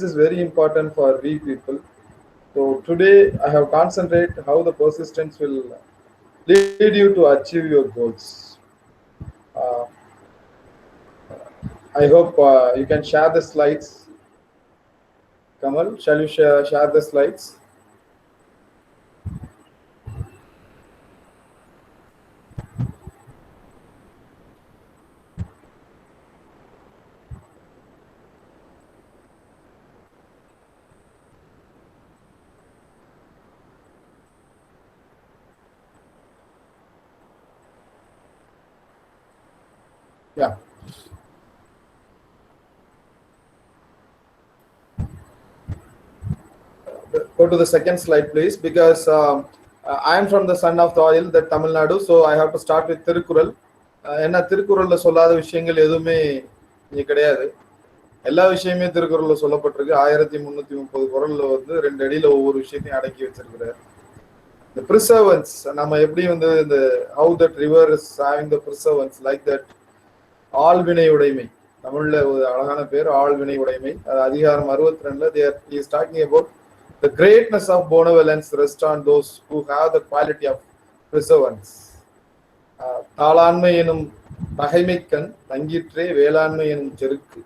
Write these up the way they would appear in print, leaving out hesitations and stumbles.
is very important for we people. So today I have concentrate how the persistence will lead you to achieve your goals. Uh, I hope you can share the slides. Kamal, shall you share the slides? Yeah. Go to the second slide, please, because I am from the son of the oil, that Tamil Nadu, so I have to start with Tirukural. என்ன திருக்குறள்ல சொல்லாத விஷயங்கள் எதுவுமே இங்க கிடையாது. எல்லா விஷயமே திருக்குறள்ல சொல்லப்பட்டிருக்கு. 1330 குறள்ல வந்து 2 அடியில ஒவ்வொரு விஷயத்தையும் அடக்கி வச்சிருக்கிறார். The preservance, நம்ம எப்படி வந்து இந்த how that river is having the preservance like that, ஆழ்வினை உடைமை, தமிழ்ல ஒரு அழகான பேர் ஆழ்வினை உடைமை. அது அதிகாரம் 62ல he is talking about the greatness of benevolence rest on those who have the quality of preservance. தாளாண்மை எனும் பகைமைக்கண் தங்கிற்றே வேளாண்மை எனும் செருக்கு.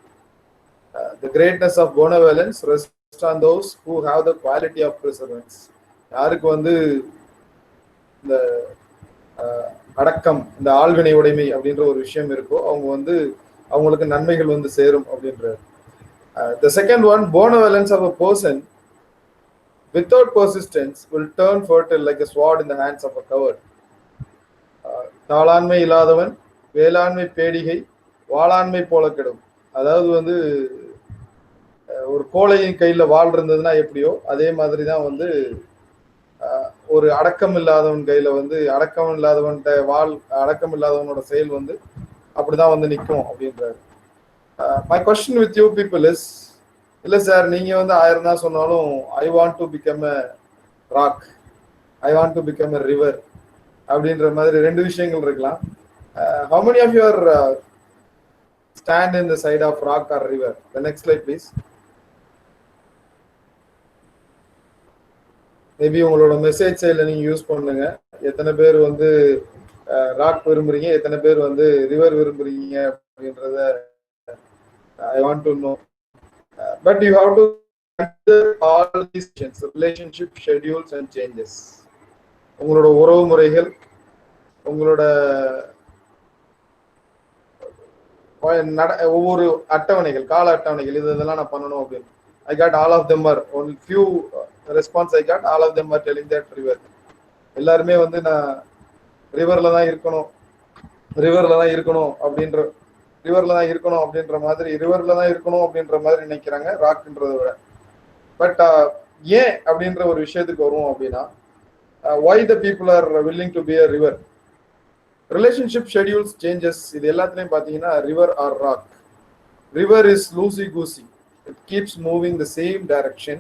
The greatness of benevolence rest on those who have the quality of preservance. யாருக்கு வந்து இந்த அடக்கம், இந்த ஆழ்வினை உடைமை அப்படின்ற ஒரு விஷயம் இருக்கோ அவங்க வந்து அவங்களுக்கு நன்மைகள் வந்து சேரும் அப்படின்றார். The second one, benevolence of a person without persistence will turn fertile like a sword in the hands of a coward. தாளாண்மை இல்லாதவன் வேளாண்மை பேடிகை வாளாண்மை போல கெடும். அதாவது வந்து ஒரு கோழையின் கையில வாள் இருந்ததுன்னா எப்படியோ அதே மாதிரி தான் வந்து ஒரு அடக்கம் இல்லாதவன் கையில வந்து அடக்கம் இல்லாதவன்கிட்ட வாள், அடக்கம் இல்லாதவனோட செயல் வந்து அப்படிதான் வந்து நிற்கும் அப்படின்றாரு. My question with you people is, இல்லை சார் நீங்க வந்து 1000 தான் சொன்னாலும் ஐ want to become a rock, I want to become a river அப்படின்ற மாதிரி 2 விஷயங்கள் இருக்கலாம். how many of you are stand in the side of rock or river? The next slide please. Maybe உங்களோட மெசேஜ் செயல நீங்க யூஸ் பண்ணுங்க. எத்தனை பேர் வந்து ராக் விரும்புறீங்க, எத்தனை பேர் வந்து ரிவர் விரும்புறீங்க அப்படின்றத ஐ want to know. But you have to consider all these relationship schedules and changes. உங்களோட உறவு முறைகள், உங்களோட ஒவ்வொரு அட்டவணைகள், கால அட்டவணைகள், இதெல்லாம் நான் பண்ணணும் அப்படின்னு. I got all of them are only few response I got, all of them are telling that river. எல்லாருமே வந்து நான் ரிவர்ல தான் இருக்கணும், ரிவர்ல தான் இருக்கணும் அப்படின்ற, ரிவர்ல தான் இருக்கணும் அப்படின்ற மாதிரி, ரிவர்ல தான் இருக்கணும் அப்படின்ற மாதிரி நினைக்கிறாங்க ராக்ன்றதை விட. பட் ஏன் அப்படின்ற ஒரு விஷயத்துக்கு வருவோம் அப்படின்னா, why the people are willing to be a river? Relationship schedules changes, இது எல்லாத்துலயும் பாத்தீங்கன்னா river or rock. River is loosey goosey, it keeps moving the same direction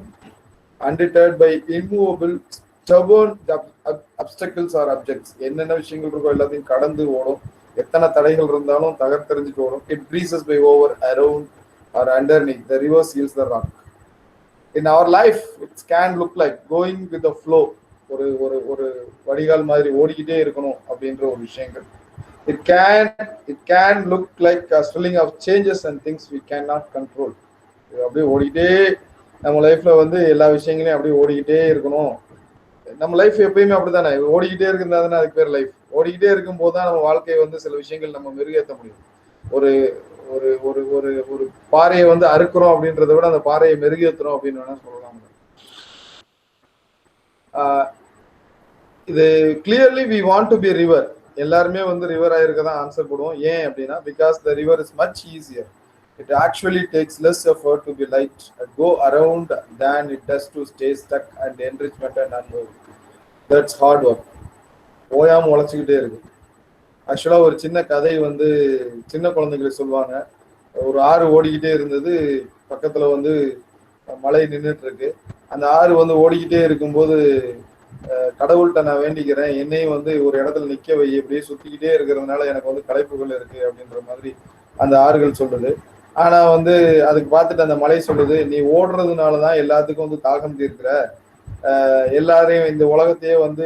undeterred by immovable stubborn obstacles or objects. என்னென்ன விஷயங்கள் இருக்கோ எல்லாத்தையும் கடந்து ஓடும், எத்தனை தடைகள் இருந்தாலும் தகர்த்தெறிஞ்சிட்டு ஓடும். It breezes by over, around or underneath. The river seals the rock. In our life it can look like going with the flow, ஒரு ஒரு ஒரு வடிகால் மாதிரி ஓடிக்கிட்டே இருக்கணும் அப்படின்ற ஒரு விஷயங்கள். It can look like a swirling of changes and things we cannot control. அப்படியே ஓடிக்கிட்டே நம்ம லைஃப்ல வந்து எல்லா விஷயங்களையும் அப்படியே ஓடிக்கிட்டே இருக்கணும். நம்ம லைஃப் எப்பயுமே அப்படித்தானே, ஓடிக்கிட்டே இருக்குதானே அதுக்கு பேர் லைஃப். ஓடிக்கிட்டே இருக்கும் போது தான் நம்ம வாழ்க்கையை வந்து சில விஷயங்கள் நம்ம மெருகேற்ற முடியும். ஒரு ஒரு ஒரு ஒரு ஒரு பாறையை வந்து அறுக்கிறோம் அப்படின்றத விட அந்த பாறையை மெருகேற்றுறோம் அப்படின்னு வேணா சொல்லலாம். இது clearly we want to be river. எல்லாருமே வந்து ரிவர் ஆயிருக்க தான் ஆன்சர் பண்ணுவோம். ஏன் அப்படின்னா, because the river is much easier. It actually takes less effort to be light and go around than it does to stay stuck and enrichment and unmoved. That's hard work. ஓயாம உழைச்சிக்கிட்டே இருக்கு. ஆக்சுவலா ஒரு சின்ன கதை வந்து சின்ன குழந்தைங்களுக்கு சொல்லுவாங்க. ஒரு ஆறு ஓடிக்கிட்டே இருந்தது, பக்கத்துல வந்து மழை நின்றுட்டு இருக்கு. அந்த ஆறு வந்து ஓடிக்கிட்டே இருக்கும்போது கடவுள்கிட்ட நான் வேண்டிக்கிறேன், என்னையும் வந்து ஒரு இடத்துல நிக்க வை, இப்படியே சுத்திக்கிட்டே இருக்கிறதுனால எனக்கு வந்து களைப்புகள் இருக்கு அப்படின்ற மாதிரி அந்த ஆறுகள் சொல்லுது. ஆனா வந்து அதுக்கு பார்த்துட்டு அந்த மலை சொல்லுது, நீ ஓடுறதுனாலதான் எல்லாத்துக்கும் வந்து தாகம் தீர்க்கிற, எல்லாரையும் இந்த உலகத்தையே வந்து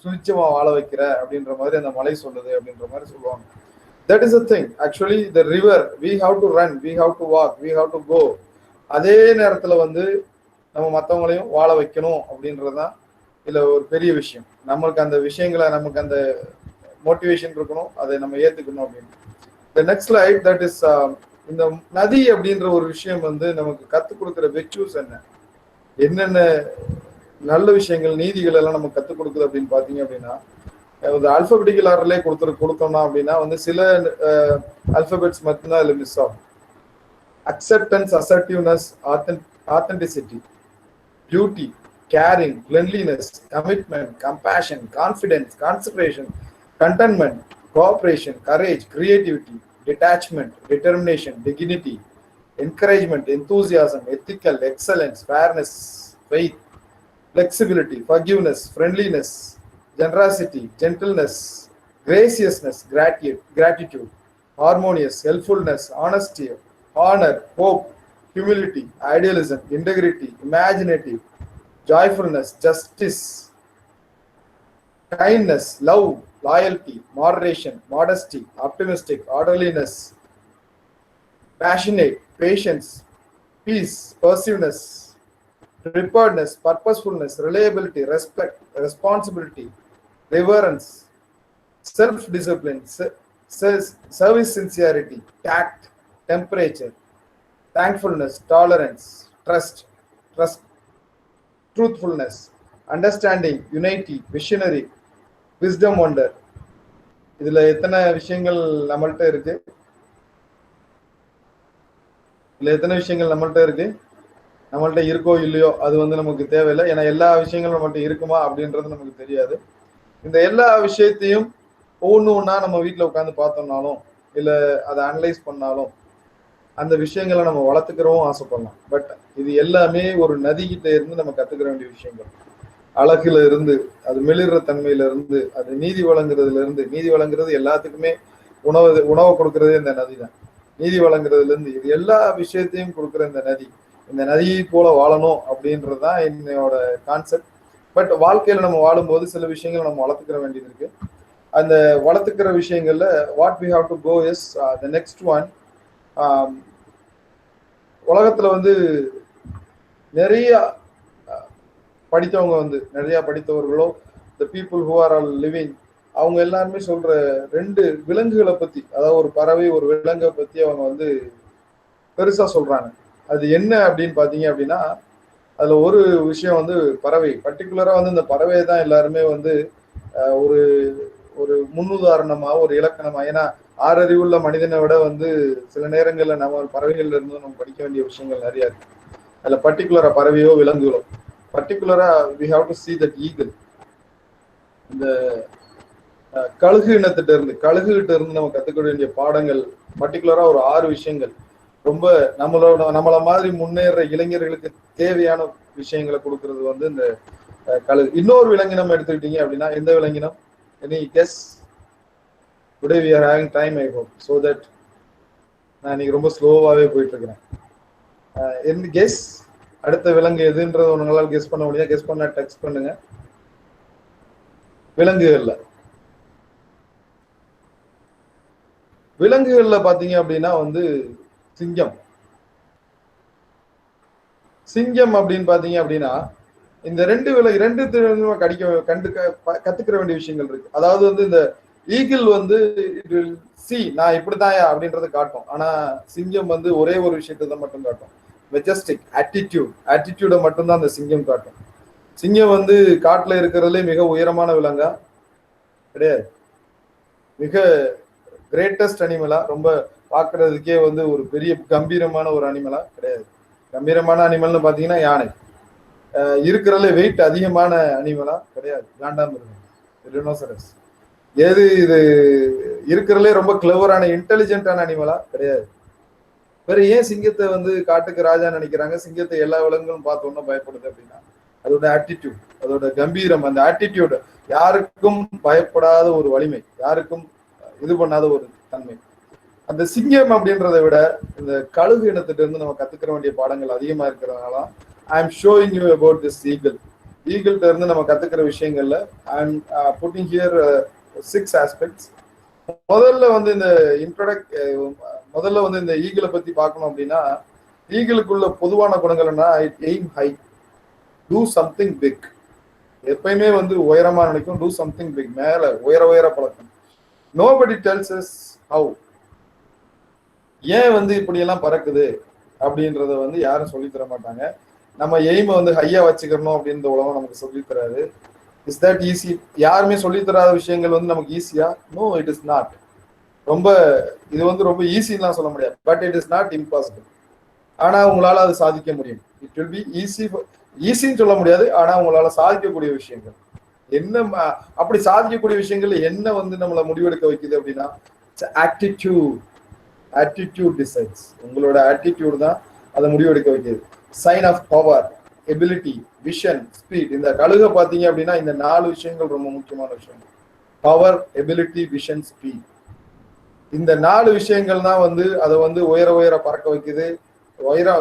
சுவிச்சமா வாழ வைக்கிற அப்படின்ற மாதிரி அந்த மலை சொல்லுது அப்படின்ற மாதிரி சொல்லுவாங்க. That is a thing. Actually the river we have to run, we have to walk, we have to go. அதே நேரத்துல வந்து நம்ம மற்றவங்களையும் வாழ வைக்கணும் அப்படின்றதுதான் இதுல ஒரு பெரிய விஷயம். நம்மளுக்கு அந்த விஷயங்களை, நமக்கு அந்த மோட்டிவேஷன் இருக்கணும், அதை நம்ம ஏத்துக்கணும் அப்படின்னு. The next slide that is இந்த நதி அப்படின்ற ஒரு விஷயம் வந்து நமக்கு கத்துக் கொடுக்குற வெச்சூஸ் என்னென்ன நல்ல விஷயங்கள், நீதிகள் எல்லாம் நமக்கு கத்துக் கொடுக்குது அப்படின்னு பாத்தீங்க அப்படின்னா, ஒரு ஆல்பபெட்டிக்கல் ஆர்டர்லேயே கொடுத்தோம்னா அப்படின்னா வந்து சில ஆல்பபெட்ஸ் மட்டும்தான் இதுல மிஸ் ஆகும். Acceptance, assertiveness, authenticity, duty, caring, cleanliness, commitment, compassion, confidence, concentration, contentment, cooperation, courage, creativity, detachment, determination, dignity, encouragement, enthusiasm, ethical, excellence, fairness, faith, flexibility, forgiveness, friendliness, generosity, gentleness, graciousness, gratitude, harmonious, helpfulness, honesty, honor, hope, humility, idealism, integrity, imaginative, joyfulness, justice, kindness, love, loyalty, moderation, modesty, optimistic, orderliness, passionate, patience, peace, persiveness, preparedness, purposefulness, reliability, respect, responsibility, reverence, self-discipline, service sincerity, tact, temperature, thankfulness, tolerance, trust, truthfulness, understanding, unity, visionary, wisdom, wonder. இதுல எத்தனை விஷயங்கள் நம்மள்ட்ட இருக்கு? இதுல எத்தனை விஷயங்கள் நம்மள்ட்ட இருக்கு? நம்மள்ட்ட இருக்கோ இல்லையோ அது வந்து நமக்கு தேவையில்லை. ஏன்னா எல்லா விஷயங்களும் நம்மள்ட்ட இருக்குமா அப்படின்றது நமக்கு தெரியாது. இந்த எல்லா விஷயத்தையும் ஒவ்வொன்னா நம்ம வீட்டுல உட்காந்து பார்த்தோம்னாலும், இல்ல அதை அனலைஸ் பண்ணாலும், அந்த விஷயங்களை நம்ம வளர்த்துக்கிறோம் ஆசைப்படலாம். பட் இது எல்லாமே ஒரு நதிகிட்ட இருந்து நம்ம கத்துக்கிற வேண்டிய விஷயங்கள். அழகுல இருந்து, அது மெளிர்ற தன்மையில இருந்து, அது நீதி வழங்குறதுல இருந்து, நீதி வழங்குறது எல்லாத்துக்குமே உணவை கொடுக்கறதே இந்த நதி தான். நீதி வழங்குறதுல இருந்து இது எல்லா விஷயத்தையும் கொடுக்குற இந்த நதி, இந்த நதியை போல வாழணும் அப்படின்றதுதான் என்னோட கான்செப்ட். பட் வாழ்க்கையில நம்ம வாழும்போது சில விஷயங்களை நம்ம வளர்த்துக்கிற வேண்டியது இருக்கு. அந்த வளர்த்துக்கிற விஷயங்கள்ல what we have to go is the next one. உலகத்துல வந்து நிறைய படித்தவங்க வந்து, நிறைய படித்தவர்களோ, the people who are all living, அவங்க எல்லாருமே சொல்ற ரெண்டு விலங்குகளை பத்தி, அதாவது ஒரு பறவை ஒரு விலங்கை பத்தி அவங்க வந்து பெருசா சொல்றாங்க. அது என்ன அப்படின்னு பாத்தீங்க அப்படின்னா, அதுல ஒரு விஷயம் வந்து பறவை, பர்டிகுலரா வந்து இந்த பறவையை தான் எல்லாருமே வந்து ஒரு ஒரு முன்னுதாரணமா, ஒரு இலக்கணமா. ஏன்னா ஆறறிவுள்ள மனிதனை விட வந்து சில நேரங்கள்ல நம்ம பறவைகள்ல இருந்து நம்ம படிக்க வேண்டிய விஷயங்கள் நிறைய இருக்கு. அதுல பர்டிகுலரா பறவையோ விலங்குகளோ, பர்டிகுலரா we have to see that eagle. இந்த கழுகு இனத்திட்ட இருந்து நம்ம கத்துக்க வேண்டிய பாடங்கள் பர்டிகுலரா ஒரு 6 விஷயங்கள். ரொம்ப நம்மள மாதிரி முன்னேற இளைஞர்களுக்கு தேவையான விஷயங்களை கொடுக்கறது வந்து இந்த கழுகு. இன்னொரு விலங்கினம் எடுத்துக்கிட்டீங்க அப்படின்னா எந்த விலங்கினம்? Any guess? Today we are having time, I hope, so that நான் இன்னைக்கு ரொம்ப ஸ்லோவாவே போயிட்டு இருக்கிறேன். என்ன கெஸ்? அடுத்த விலங்கு எதுன்றது உங்களால் கெஸ் பண்ண முடியாது. கெஸ் பண்ண டெக்ஸ்ட் பண்ணுங்க. விலங்குகள்ல பாத்தீங்க அப்படின்னா வந்து சிங்கம். சிங்கம் அப்படின்னு பாத்தீங்க அப்படின்னா இந்த ரெண்டு கத்துக்கிற வேண்டிய விஷயங்கள் இருக்கு. அதாவது வந்து இந்த ஈகிள் வந்து நான் இப்படிதான் அப்படின்றத காட்டும். ஆனா சிங்கம் வந்து ஒரே ஒரு விஷயத்தை மட்டும் காட்டும், மெஜஸ்டிக் ஆட்டிடியூட மட்டும்தான் அந்த சிங்கம் காட்டும். சிங்கம் வந்து காட்டுல இருக்கிறதுலே மிக உயரமான விலங்கா கிடையாது. மிக கிரேட்டஸ்ட் அனிமலா, ரொம்ப பாக்குறதுக்கே வந்து ஒரு பெரிய கம்பீரமான ஒரு அனிமலா கிடையாது. கம்பீரமான அனிமல்னு பாத்தீங்கன்னா யானை. இருக்கிறதுல வெயிட் அதிகமான அனிமலா கிடையாது. காண்டாமிருகம், ரினோசரஸ். எது இது இருக்கிறதுலே ரொம்ப கிளவரான இன்டெலிஜென்டான அனிமலா கிடையாது. வேற ஏன் சிங்கத்தை வந்து காட்டுக்கு ராஜா நினைக்கிறாங்க? சிங்கத்தை எல்லா விலங்குகளும் பார்த்தோம்னா பயப்படுது அப்படின்னா அதோட ஆட்டிடியூட், அதோட கம்பீரம், அந்த ஆட்டிடியூட், யாருக்கும் பயப்படாத ஒரு வலிமை, யாருக்கும் இது பண்ணாத ஒரு தன்மை. அந்த சிங்கம் அப்படின்றத விட இந்த கழுகு இனத்திட்ட இருந்து நம்ம கத்துக்கிற வேண்டிய பாடங்கள் அதிகமா இருக்கிறதுனால I am showing you about this ஈகிள்கிட்ட இருந்து நம்ம கத்துக்கிற விஷயங்கள்ல I am putting here 6 aspects. முதல்ல வந்து இந்த முதல்ல வந்து இந்த ஈகிளை பத்தி பார்க்கணும் அப்படின்னா, ஈகிளுக்குள்ள பொதுவான குணங்கள் என்ன? Aim high, do something big. எப்பயுமே வந்து உயரமா நினைக்கும், டூ சம்திங் பிக், மேல உயர பழக்கம். நோபடி டெல்ஸ் அஸ் ஹவ், ஏன் வந்து இப்படி எல்லாம் பறக்குது அப்படின்றத வந்து யாரும் சொல்லி தர மாட்டாங்க. நம்ம எய்மை வந்து ஹையா வச்சுக்கணும் அப்படின்ற உலகம் நமக்கு சொல்லித்தராது. Is that easy? யாருமே சொல்லித்தராத விஷயங்கள் வந்து நமக்கு ஈஸியா? No, it is not. ரொம்ப இது வந்து ரொம்ப ஈஸின்லாம் சொல்ல முடியாது, but it is not impossible. ஆனா உங்களால அது சாதிக்க முடியும். இட் வில் பி ஈஸின்னு சொல்ல முடியாது, ஆனா உங்களால சாதிக்கக்கூடிய விஷயங்கள் என்ன? அப்படி சாதிக்கக்கூடிய விஷயங்கள் என்ன வந்து நம்மளை முடிவெடுக்க வைக்குது அப்படின்னா, ஆட்டிடியூட் டிசைட்ஸ். உங்களோட ஆட்டிடியூட் தான் அதை முடிவெடுக்க வைக்குது. Sign of power, ability, vision, speed. இந்த கழுகை பார்த்தீங்க அப்படின்னா இந்த 4 விஷயங்கள் ரொம்ப முக்கியமான விஷயம். Power, ability, vision, speed. இந்த 4 விஷயங்கள் தான் வந்து அதை வந்து உயர பறக்க வைக்குது,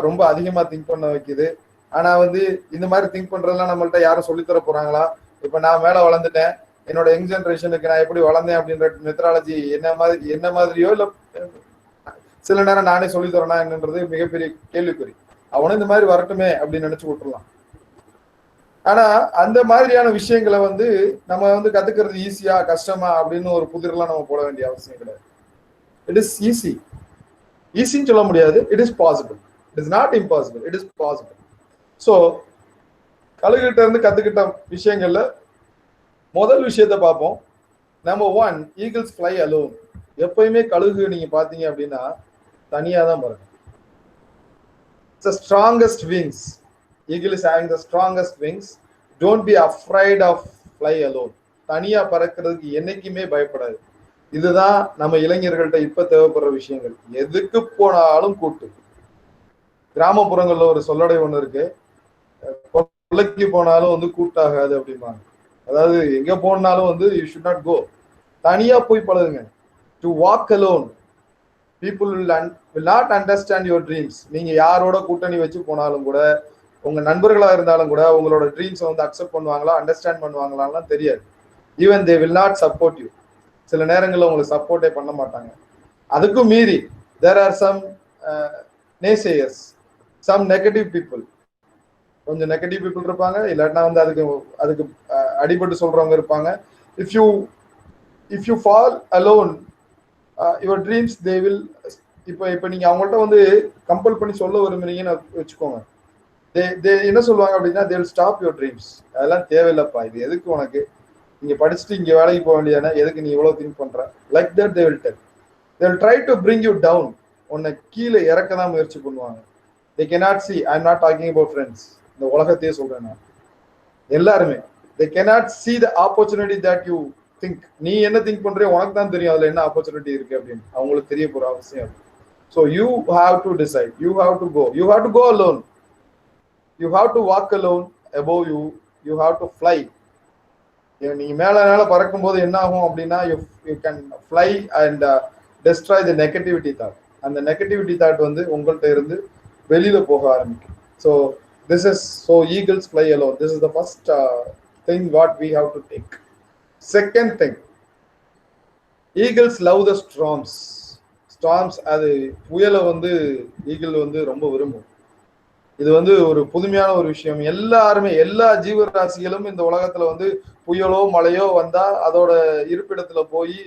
ரொம்ப அதிகமா திங்க் பண்ண வைக்குது. ஆனா வந்து இந்த மாதிரி திங்க் பண்றதுலாம் நம்மள்ட்ட யாரும் சொல்லித்தர போறாங்களா? இப்ப நான் மேல வளர்ந்துட்டேன், என்னோட யங் ஜெனரேஷனுக்கு நான் எப்படி வளர்ந்தேன் அப்படின்ற மெத்தடாலஜி என்ன மாதிரியோ இல்ல சில நேரம் நானே சொல்லி தரேனா என்னன்றது மிகப்பெரிய கேள்விக்குறி. அவனும் இந்த மாதிரி வரட்டுமே அப்படின்னு நினைச்சு விட்டுறலாம். ஆனா அந்த மாதிரியான விஷயங்களை வந்து நம்ம வந்து கத்துக்கிறது ஈஸியா கஷ்டமா அப்படின்னு ஒரு புதிரெல்லாம் நம்ம போட வேண்டிய அவசியம் கிடையாது. இட் இஸ் ஈஸின்னு சொல்ல முடியாது, it is possible. It is not impossible, it is possible. So கழுகிட்ட இருந்து கத்துக்கிட்ட விஷயங்கள்ல முதல் விஷயத்த பார்ப்போம். Number 1, eagles fly alone. எப்பயுமே கழுகு நீங்க பாத்தீங்க அப்படின்னா தனியா தான் பறக்கும். The strongest wings. Eagle is having the strongest wings. Don't be afraid of fly alone. தனியா பறக்கிறதுக்கு என்னைக்குமே பயப்படாது. இதுதான் நம்ம இளைஞர்கள்ட்ட இப்ப தேவைப்படுற விஷயங்கள். எதுக்கு போனாலும் கூட்டு. கிராமப்புறங்கள்ல ஒரு சொல்லடை ஒண்ணு இருக்கு, கொள்ளைக்கு போனாலும் வந்து கூட்டாகாது அப்படிம்பாங்க. அதாவது எங்க போனாலும் வந்து யூ ஷுட் நாட் கோ. தனியா போய் பழகுங்க. To walk alone. people will not understand your dreams. நீங்க யாரோட கூட்டணி வச்சு போனாலும் கூட, உங்க நண்பர்களா இருந்தாலும் கூட உங்களோட ட்ரீம்ஸை வந்து அக்செப்ட் பண்ணுவாங்களா, அண்டர்ஸ்டாண்ட் பண்ணுவாங்களான்னு தெரியாது. Even they will not support you. சில நேரங்களில் உங்களுக்கு சப்போர்ட்டே பண்ண மாட்டாங்க. அதுக்கும் மீறி there are some naysayers, some negative people. கொஞ்சம் நெகட்டிவ் பீப்புள் இருப்பாங்க, இல்லாட்டினா வந்து அதுக்கு அடிபட்டு சொல்றவங்க இருப்பாங்க. If you fall alone, your dreams they will. இப்போ நீங்க அவங்கள்ட்ட வந்து கம்பல் பண்ணி சொல்ல விரும்புறீங்கன்னு வச்சுக்கோங்க, என்ன சொல்லுவாங்க அப்படின்னா, they will stop your dreams. அதெல்லாம் தேவையில்லப்பா, இது எதுக்கு உனக்கு, நீங்க படிச்சுட்டு இங்க வேலைக்கு போக வேண்டியதானே, எதுக்கு நீ இவ்வளவு திங்க் பண்ற, like that they will tell. They will try to bring you down. உன்னை கீழே இறக்க தான் முயற்சி பண்ணுவாங்க. They cannot see, I am not talking about friends, இந்த உலகத்தையே சொல்றேன் நான், எல்லாருமே தே cannot see the opportunity that you think. நீ என்ன திங்க் பண்றியோ உனக்கு தான் தெரியும் அதுல என்ன ஆப்பர்ச்சுனிட்டி இருக்கு அப்படின்னு, அவங்களுக்கு தெரிய போற அவசியம். So you have to decide, you have to go alone, you have to walk alone. Above you have to fly. நீங்க மேல பறக்கும் போது என்ன ஆகும் அப்படின்னா, you can fly and destroy the negativity thought. அந்த நெகட்டிவிட்டி தாட் வந்து உங்கள்கிட்ட இருந்து வெளியில போக ஆரம்பிக்கும். So this is so eagles fly alone. This is the first thing what we have to take. Second thing, eagles love the storms. அது புயலை வந்து ஈகிள் வந்து ரொம்ப விரும்பும். இது வந்து ஒரு புதுமையான ஒரு விஷயம். எல்லாருமே, எல்லா ஜீவராசிகளும் இந்த உலகத்துல வந்து புயலோ மழையோ வந்தா அதோட இருப்பிடத்துல போய்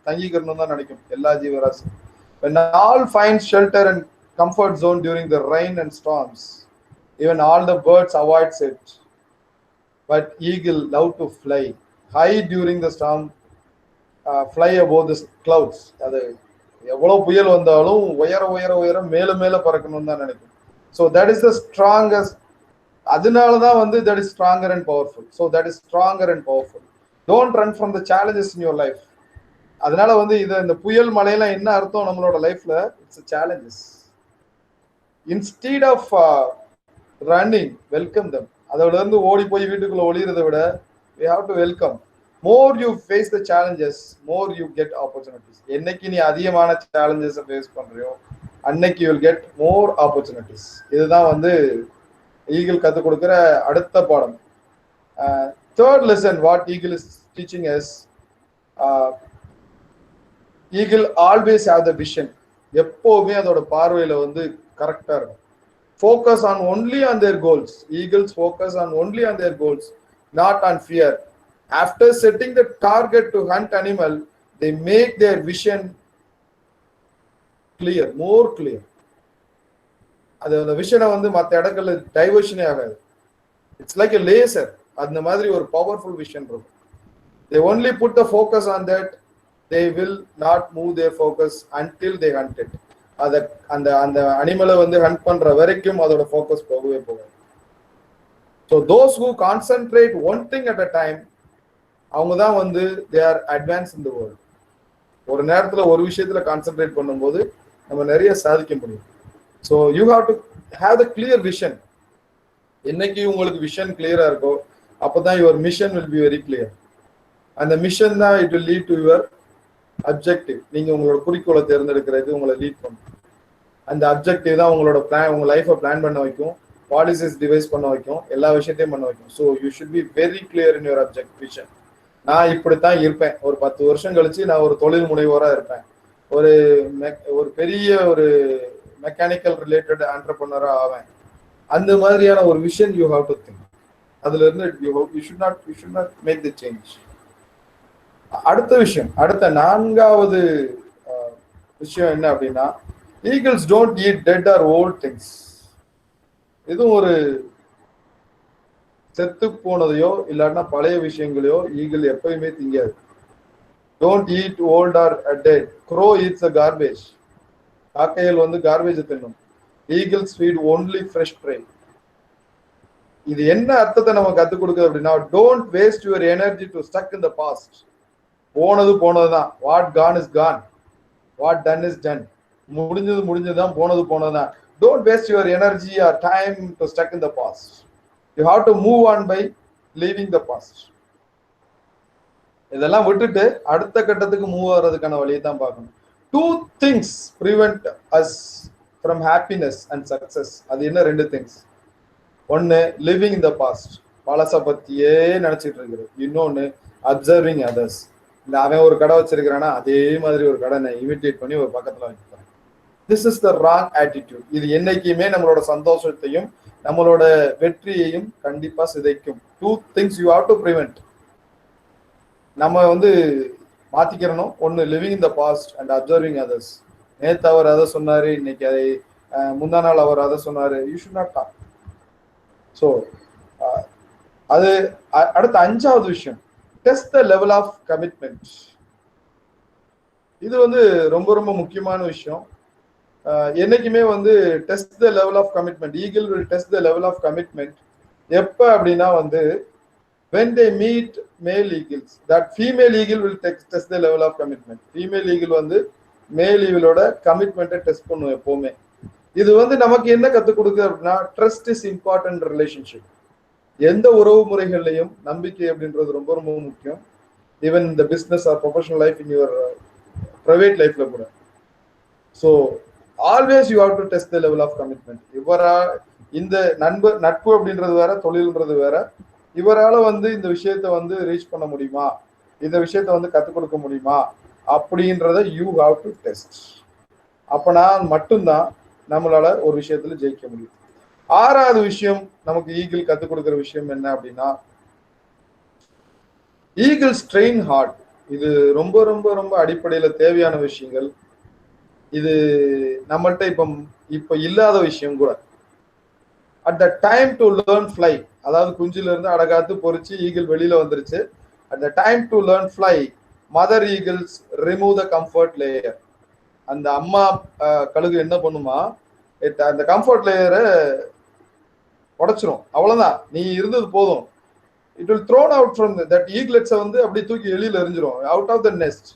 தங்கிக்கணும் தான் நினைக்கும் எல்லா ஜீவராசியும். When all find shelter and comfort zone during the rain and storms, even all the birds avoids it. But eagle love to fly high during the storm, fly above the clouds. அது எவ்வளவு புயல் வந்தாலும் உயர மேல பறக்கணும்னு தான் நினைக்கும். So that is the strongest. அதனாலதான் வந்து that is stronger and powerful. So that is stronger and powerful. Don't run from the challenges in your life. அதனால வந்து இந்த புயல் மழையெல்லாம் என்ன அர்த்தம் நம்மளோட லைஃப்ல? It's challenges. Instead of running, welcome them. அதோட இருந்து ஓடி போய் வீட்டுக்குள்ள ஒளியறதை விட we have to welcome. more you face the challenges, more you get opportunities. என்னைக்கு நீ அதிகமான challenges ஃபேஸ் பண்றியோ அன்னைக்கு you will get more opportunities. இதுதான் வந்து ஈகிள் கத்து கொடுக்கிற அடுத்த பாடம். Third lesson what eagle is teaching us, eagle always have the vision. எப்பவுமே அதோட பார்வையில வந்து கரெக்டா இருக்கும். Focus on only on their goals. Eagles focus on only on their goals, not on fear. After setting the target to hunt animal, they make their vision clear, more clear. அந்த விஷனை வந்து மற்ற இடங்கள்ல டைவர்ஷனே ஆகாது. It's like a laser. அந்த மாதிரி ஒரு powerful vision இருக்கும். They only put the focus on that. They will not move their focus until they hunt it. அந்த அந்த அனிமலை வந்து ஹண்ட் பண்ற வரைக்கும் அதோட ஃபோக்கஸ் போகவே போகாது. So those who concentrate one thing at a time, அவங்க தான் வந்து they are advance in the world. ஒரு நேரத்தில் ஒரு விஷயத்துல கான்சென்ட்ரேட் பண்ணும்போது நம்ம நிறைய சாதிக்க முடியும். So you have to have the clear vision. என்னைக்கு உங்களுக்கு விஷன் கிளியரா இருக்கோ அப்போதான் your mission will be very clear. அந்த மிஷன் தான் it will lead to your objective. நீங்க உங்களோட குறிக்கோளை தேர்ந்தெடுக்கிறது உங்களை லீட் பண்ணும். அந்த அப்ஜெக்டிவ் தான் உங்களோட பிளான், உங்க லைஃபை பிளான் பண்ண வைக்கும், பாலிசிஸ் டிவைஸ் பண்ண வைக்கும், எல்லா விஷயத்தையும் பண்ண வைக்கும். So you should be very clear in your object vision. நான் இப்படித்தான் இருப்பேன், ஒரு 10 வருஷம் கழிச்சு நான் ஒரு தொழில் முனைவோராக இருப்பேன், ஒரு பெரிய ஒரு மெக்கானிக்கல் ரிலேட்டட் ஆண்டர்பிரனரா ஆவேன். அந்த மாதிரியான ஒரு vision you have to think. அதுல இருந்து you should not make the change. அடுத்த விஷயம், அடுத்த 4வது விஷயம் என்ன அப்படின்னா, eagles don't eat dead or old things. இதுவும் ஒரு செத்து போனதையோ இல்லாட்டினா பழைய விஷயங்களையோ ஈகிள் எப்பயுமே திங்காது. Don't eat old or dead. Crow eats a garbage. காக்கைகள் வந்து கார்பேஜ் தின்னும். Eagles feed only fresh prey. இது என்ன அர்த்தத்தை நம்ம கத்துக் கொடுக்குது அப்படின்னா, don't waste your energy to stuck in the past. போனது போனதுதான். What gone is gone, what done is done. முடிஞ்சது முடிஞ்சதுதான், போனது போனதுதான். Don't waste your energy or time to stuck in the past. You have to move on by leaving the past. இதெல்லாம் விட்டுட்டு அடுத்த கட்டத்துக்கு மூவ் ஆகிறதுக்கான வழியை தான் பார்க்கணும். 2 things prevent us from happiness and success. அது என்ன 2 things? ஒன்னு லிவிங் இன் த பாஸ்ட், பழச பத்தியே நினைச்சிட்டு இருக்கிறது. இன்னொன்னு அப்சர்விங் அதர்ஸ். இந்த அவன் ஒரு கடை வச்சிருக்கிறானா அதே மாதிரி ஒரு கடை நான் இமிட்டேட் பண்ணி ஒரு பக்கத்துல வைக்கிறேன். This is the wrong attitude. இது என்னைக்குமே நம்மளோட சந்தோஷத்தையும் நம்மளோட வெற்றியையும் கண்டிப்பா சிதைக்கும். 2 things you have to prevent. நம்ம வந்து மாத்திக்கிறணும். ஒன்னு living in the past and observing others. நேத்து அவர் அதை சொன்னாரு, இன்னைக்கு அதை முந்தா நாள் அவர் அதை சொன்னாரு. You should not talk. So அது அடுத்த 5வது விஷயம், test the level of commitment. இது வந்து ரொம்ப ரொம்ப முக்கியமான விஷயம். என்னைக்குமே வந்து test the level of commitment. Eagle will test the level of commitment எப்ப அப்படின்னா வந்து when they meet male eagles, that female eagle will test the level of commitment. Female eagle வந்து மேல் ஈகிளோட கமிட்மெண்ட்டை டெஸ்ட் பண்ணும் எப்பவுமே. இது வந்து நமக்கு என்ன கற்றுக் கொடுக்குது அப்படின்னா, ட்ரஸ்ட் இஸ் இம்பார்ட்டன்ட் ரிலேஷன்ஷிப். எந்த உறவு முறைகள்லையும் நம்பிக்கை அப்படின்றது ரொம்ப ரொம்ப முக்கியம். ஈவன் இந்த business or professional life, in your private லைஃப்ல கூட. So always you have to test the level of commitment. இந்த நட்பு அப்படின்றது வேற, தொழில்ன்றது வேற. இவரால் வந்து இந்த விஷயத்த வந்து ரீச் பண்ண முடியுமா, இந்த விஷயத்த வந்து கற்றுக் கொடுக்க முடியுமா அப்படின்றத யூ ஹாவ் டு டெஸ்ட். அப்பனா மட்டும்தான் நம்மளால ஒரு விஷயத்துல ஜெயிக்க முடியும். 6வது விஷயம் நமக்கு ஈகிள் கற்றுக் கொடுக்குற விஷயம் என்ன அப்படின்னா, ஈகிள்ஸ் ட்ரெயின் ஹார்ட். இது ரொம்ப ரொம்ப ரொம்ப அடிப்படையில தேவையான விஷயங்கள். இது நம்மள்ட்ட இப்ப இல்லாத விஷயம் கூட. At the time to learn fly, அதாவது குஞ்சில இருந்து அடகாத்து பொறிச்சு ஈகிள் வெளியில வந்துருச்சு. At the time to learn fly, mother eagles remove the comfort layer. அந்த அம்மா கழுகு என்ன பண்ணுமா, அந்த கம்ஃபர்ட் லேயரை உடைச்சிரும். அவ்வளவுதான், நீ இருந்தது போதும். It will thrown out from that ஈகிளெட்ஸை வந்து அப்படி தூக்கி வெளியில எரிஞ்சிரும், அவுட் ஆஃப் த நெஸ்ட்.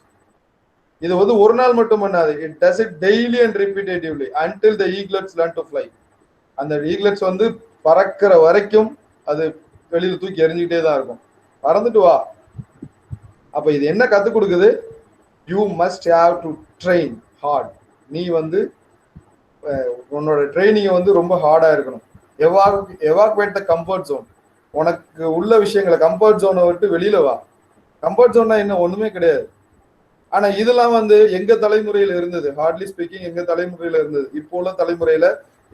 இது வந்து ஒரு நாள் மட்டும் பண்ணாது. It does it daily and repetitively until the eaglets learn to fly. அந்த ஈகிளெட்ஸ் வந்து பறக்கிற வரைக்கும் அது வெளியில தூக்கி எரிஞ்சுக்கிட்டே தான் இருக்கும். பறந்துட்டு வா, அப்ப இது என்ன கத்துக் கொடுக்குது? You must have to train hard. நீ வந்து உன்னோட ட்ரைனிங் வந்து ரொம்ப ஹார்டா இருக்கணும். Evacuate the comfort zone. உனக்கு உள்ள விஷயங்களை கம்ஃபர்ட் ஜோனை விட்டு வெளியில வா. கம்ஃபர்ட் ஜோன்னா என்ன? ஒண்ணுமே கிடையாது. ஆனா இதெல்லாம் வந்து எங்க தலைமுறையில இருந்தது, ஹார்ட்லி ஸ்பீக்கிங் எங்க தலைமுறையில இருந்தது. இப்போ உள்ள தலைமுறையில